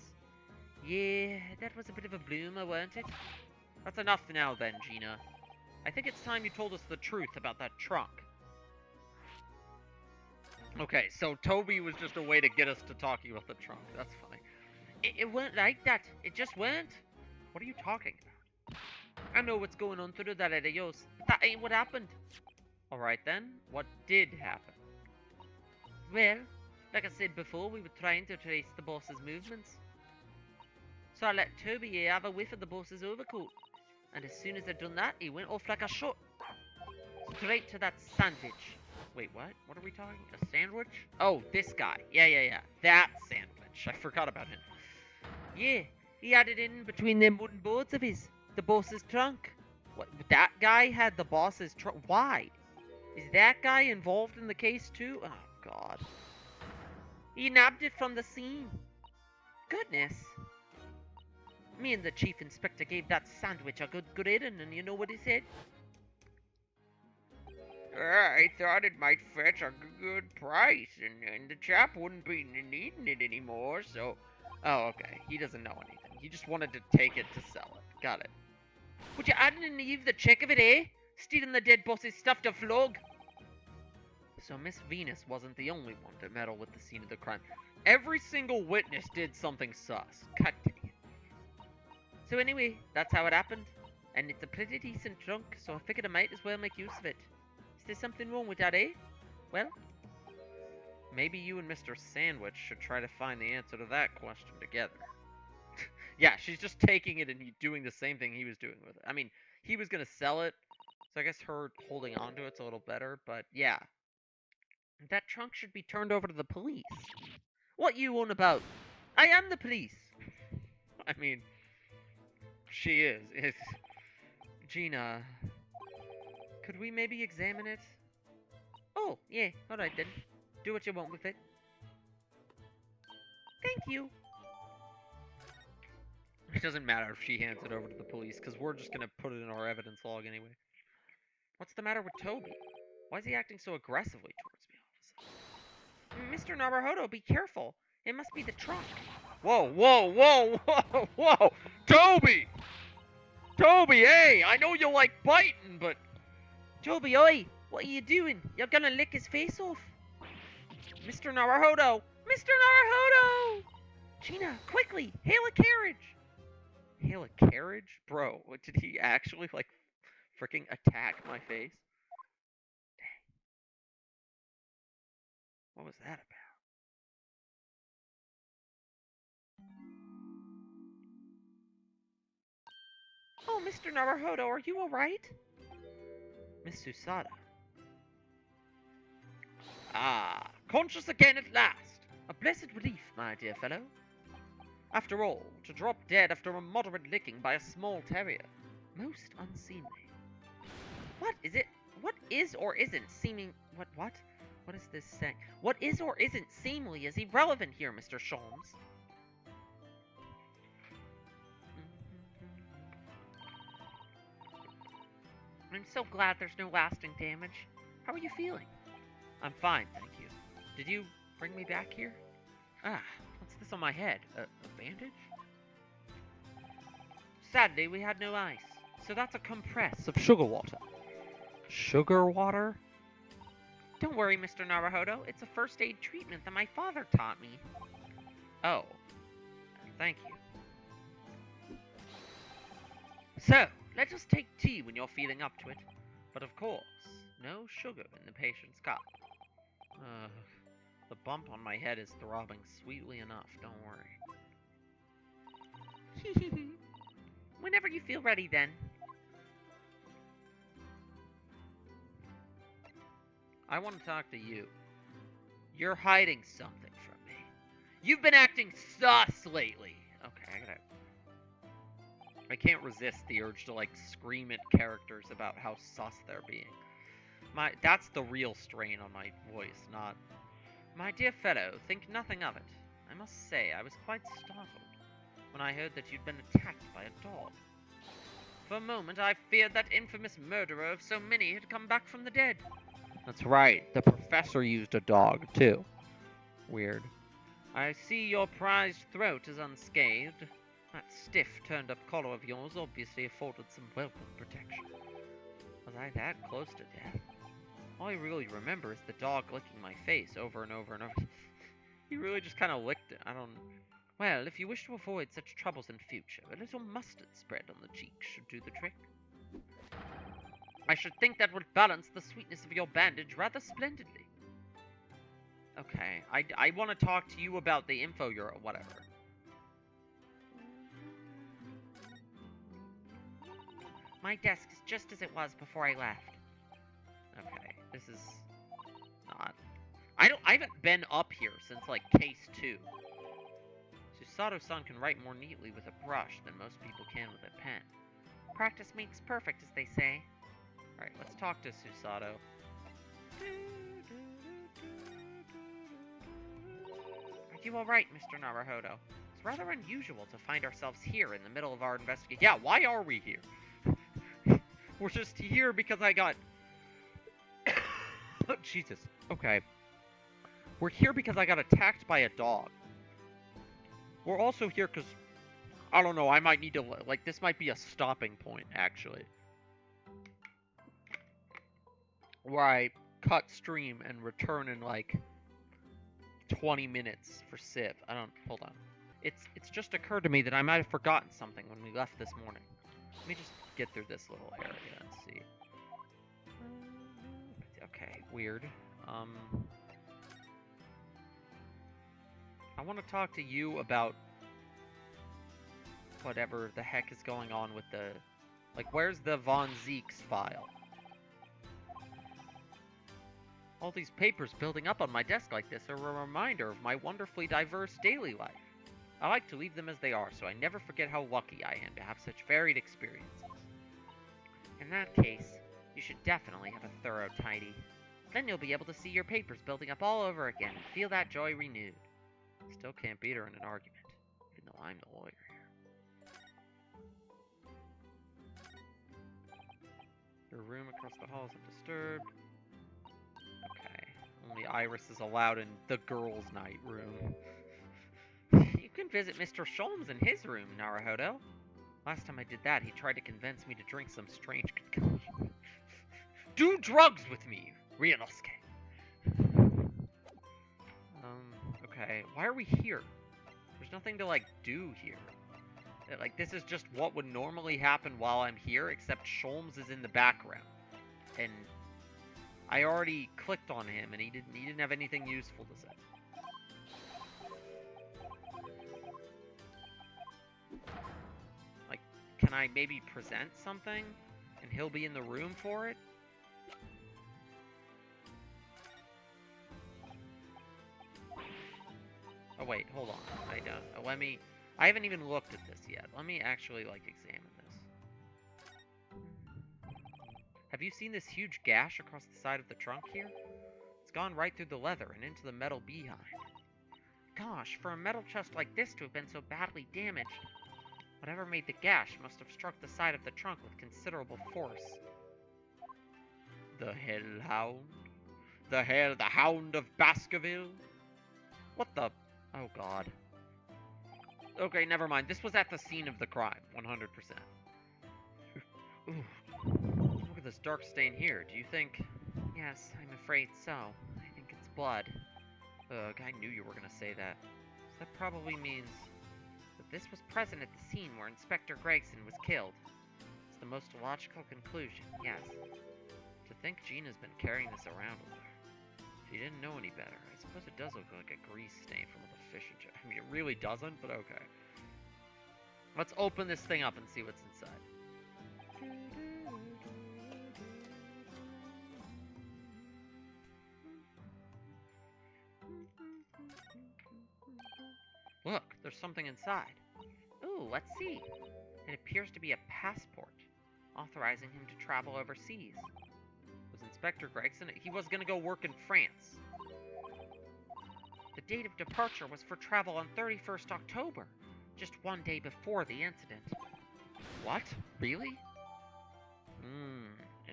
Yeah, that was a bit of a bloomer, weren't it? That's enough now then, Gina. I think it's time you told us the truth about that trunk. Okay, so Toby was just a way to get us to talking about the trunk. That's funny. It weren't like that. It just weren't. What are you talking about? I know what's going on through that head of yours, but that ain't what happened. Alright then, what did happen? Well, like I said before, we were trying to trace the boss's movements. So I let Toby here have a whiff of the boss's overcoat. And as soon as I'd done that, he went off like a shot. Straight to that sandwich. Wait, what? What are we talking? A sandwich? Oh, this guy. Yeah. That sandwich. I forgot about him. Yeah, he had it in between them wooden boards of his. The boss's trunk. What? That guy had the boss's trunk? Why? Is that guy involved in the case too? Oh, God. He nabbed it from the scene. Goodness. Me and the chief inspector gave that sandwich a good grading, and you know what he said? I thought it might fetch a good price, and the chap wouldn't be needing it anymore, so... Oh, okay. He doesn't know anything. He just wanted to take it to sell it. Got it. Would you add and leave the check of it, eh? Stealing the dead boss's stuff to flog. So Miss Venus wasn't the only one to meddle with the scene of the crime. Every single witness did something sus. God dang it. So anyway, that's how it happened. And it's a pretty decent trunk, so I figured I might as well make use of it. Is there something wrong with that, eh? Well, maybe you and Mr. Sandwich should try to find the answer to that question together. Yeah, she's just taking it and doing the same thing he was doing with it. I mean, he was going to sell it, so I guess her holding on to it's a little better, but yeah. that trunk should be turned over to the police. What you on about? I am the police. I mean, she is. It's... Gina, could we maybe examine it? Oh, yeah, alright then. Do what you want with it. Thank you. It doesn't matter if she hands it over to the police, because we're just going to put it in our evidence log anyway. What's the matter with Toby? Why is he acting so aggressively towards me all of a sudden? Mr. Naruhodo, be careful. It must be the trunk. Whoa, whoa, whoa, whoa, whoa! Toby! Toby, hey! I know you like biting, but... Toby, oi! What are you doing? You're gonna lick his face off. Mr. Naruhodo! Mr. Naruhodo! Gina, quickly! Hail a carriage! Hail a carriage? Bro, what, did he actually, like, freaking attack my face? Dang. What was that about? Oh, Mr. Naruhodo, are you alright? Miss Susada. Ah, conscious again at last. A blessed relief, my dear fellow. After all, to drop dead after a moderate licking by a small terrier. Most unseemly. What is it? What is or isn't seeming... What? What is this saying? What is or isn't seemly is irrelevant here, Mr. Sholmes. I'm so glad there's no lasting damage. How are you feeling? I'm fine, thank you. Did you bring me back here? Ah, what's this on my head? A bandage? Sadly, we had no ice. So that's a compress of sugar water. Sugar water? Don't worry, Mr. Naruhodo. It's a first aid treatment that my father taught me. Oh, thank you. So, let us take tea when you're feeling up to it. But of course, no sugar in the patient's cup. The bump on my head is throbbing sweetly enough, don't worry. Whenever you feel ready, then. I want to talk to you. You're hiding something from me. You've been acting sus lately. Okay, I can't resist the urge to, like, scream at characters about how sus they're being. That's the real strain on my voice, not... My dear fellow, think nothing of it. I must say, I was quite startled when I heard that you'd been attacked by a dog. For a moment, I feared that infamous murderer of so many had come back from the dead. That's right, the professor used a dog, too. Weird. I see your prized throat is unscathed. That stiff, turned-up collar of yours obviously afforded some welcome protection. Was I that close to death? All I really remember is the dog licking my face over and over and over. He really just kind of licked it. I don't... Well, if you wish to avoid such troubles in future, a little mustard spread on the cheeks should do the trick. I should think that would balance the sweetness of your bandage rather splendidly. Okay, I want to talk to you about the info you're... whatever. My desk is just as it was before I left. Okay, this is not... I haven't been up here since, like, case 2. Susato-san can write more neatly with a brush than most people can with a pen. Practice makes perfect, as they say. Alright, let's talk to Susato. Are you alright, Mr. Naruhodo? It's rather unusual to find ourselves here in the middle of our investigation. Yeah, why are we here? We're just here because I got... Oh, Jesus. Okay. We're here because I got attacked by a dog. We're also here because... I don't know, I might need to... Like, this might be a stopping point, actually. Where I cut stream and return in, like, 20 minutes for Civ. I don't... Hold on. It's just occurred to me that I might have forgotten something when we left this morning. Let me just get through this little area and see. Okay, weird. I want to talk to you about whatever the heck is going on with the... Like, where's the Von Zeeks file? All these papers building up on my desk like this are a reminder of my wonderfully diverse daily life. I like to leave them as they are, so I never forget how lucky I am to have such varied experiences. In that case, you should definitely have a thorough tidy. Then you'll be able to see your papers building up all over again and feel that joy renewed. Still can't beat her in an argument, even though I'm the lawyer here. Your room across the hall is undisturbed. Okay. Only Iris is allowed in the girls' night room. You can visit Mr. Sholmes in his room, Naruhodo. Last time I did that, he tried to convince me to drink some strange concoction. Do drugs with me, Ryunosuke. Okay. Why are we here? There's nothing to, like, do here. Like, this is just what would normally happen while I'm here, except Sholmes is in the background. And I already clicked on him, and he didn't have anything useful to say. Like, can I maybe present something, and he'll be in the room for it? Oh wait, hold on. I haven't even looked at this yet. Let me actually, like, examine this. Have you seen this huge gash across the side of the trunk here? It's gone right through the leather and into the metal behind. Gosh, for a metal chest like this to have been so badly damaged, whatever made the gash must have struck the side of the trunk with considerable force. The Hellhound? The Hound of Baskerville? What the... Oh, God. Okay, never mind. This was at the scene of the crime, 100%. Ooh. Look at this dark stain here. Do you think... Yes, I'm afraid so. I think it's blood. Ugh, I knew you were going to say that. So that probably means that this was present at the scene where Inspector Gregson was killed. It's the most logical conclusion, yes. To think Gina's been carrying this around with her. She didn't know any better. I suppose it does look like a grease stain from all the fish and chips. I mean, it really doesn't, but okay. Let's open this thing up and see what's inside. Look, there's something inside. Ooh, let's see. It appears to be a passport, authorizing him to travel overseas. Was Inspector Gregson? He was going to go work in France. The date of departure was for travel on 31st October, just one day before the incident. What? Really?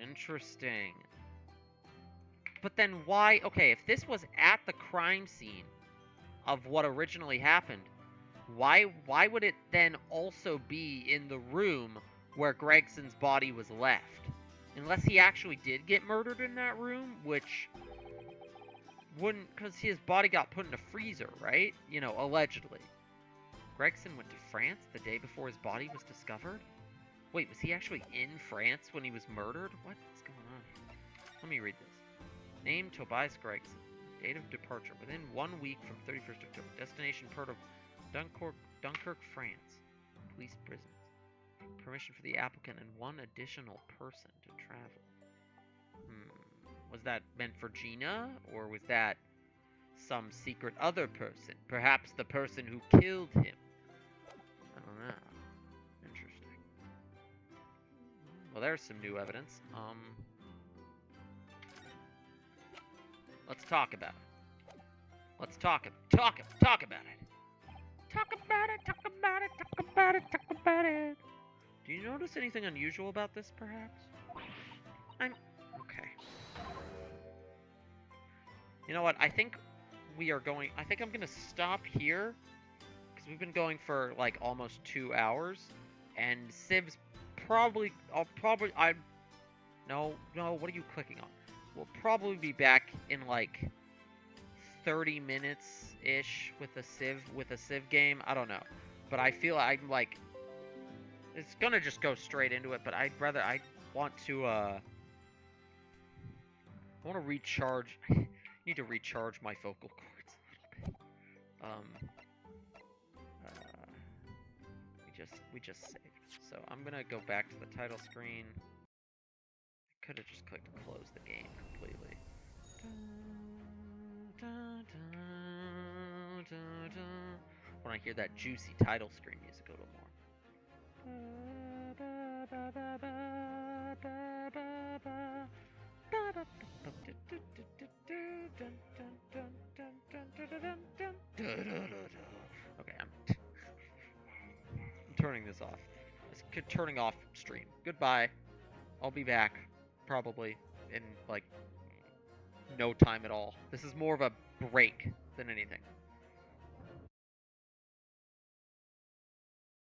Interesting. But then why... Okay, if this was at the crime scene of what originally happened, why would it then also be in the room where Gregson's body was left? Unless he actually did get murdered in that room, which wouldn't... Because his body got put in a freezer, right? You know, allegedly. Gregson went to France the day before his body was discovered? Wait, was he actually in France when he was murdered? What's going on here? Let me read this. Name, Tobias Gregson. Date of departure, within 1 week from 31st October. Destination, port of Dunkirk, France. Police prisons. Permission for the applicant and one additional person to travel. Was that meant for Gina? Or was that some secret other person? Perhaps the person who killed him? I don't know. Interesting. Well, there's some new evidence. Let's talk about it. Let's talk about it. Talk about it, talk about it, talk about it, talk about it. Do you notice anything unusual about this, perhaps? Okay. You know what? I think I'm gonna stop here because we've been going for like almost 2 hours, and Civ's probably. No. What are you clicking on? We'll probably be back in like 30 minutes ish with a Civ game. I don't know, but I feel I'm like it's gonna just go straight into it. But I want to recharge. I need to recharge my vocal cords a little bit. We just saved. So I'm gonna go back to the title screen. I could have just clicked close the game completely. When I hear that juicy title screen music a little more. Okay, I'm turning this off. It's turning off stream. Goodbye. I'll be back probably in like no time at all. This is more of a break than anything.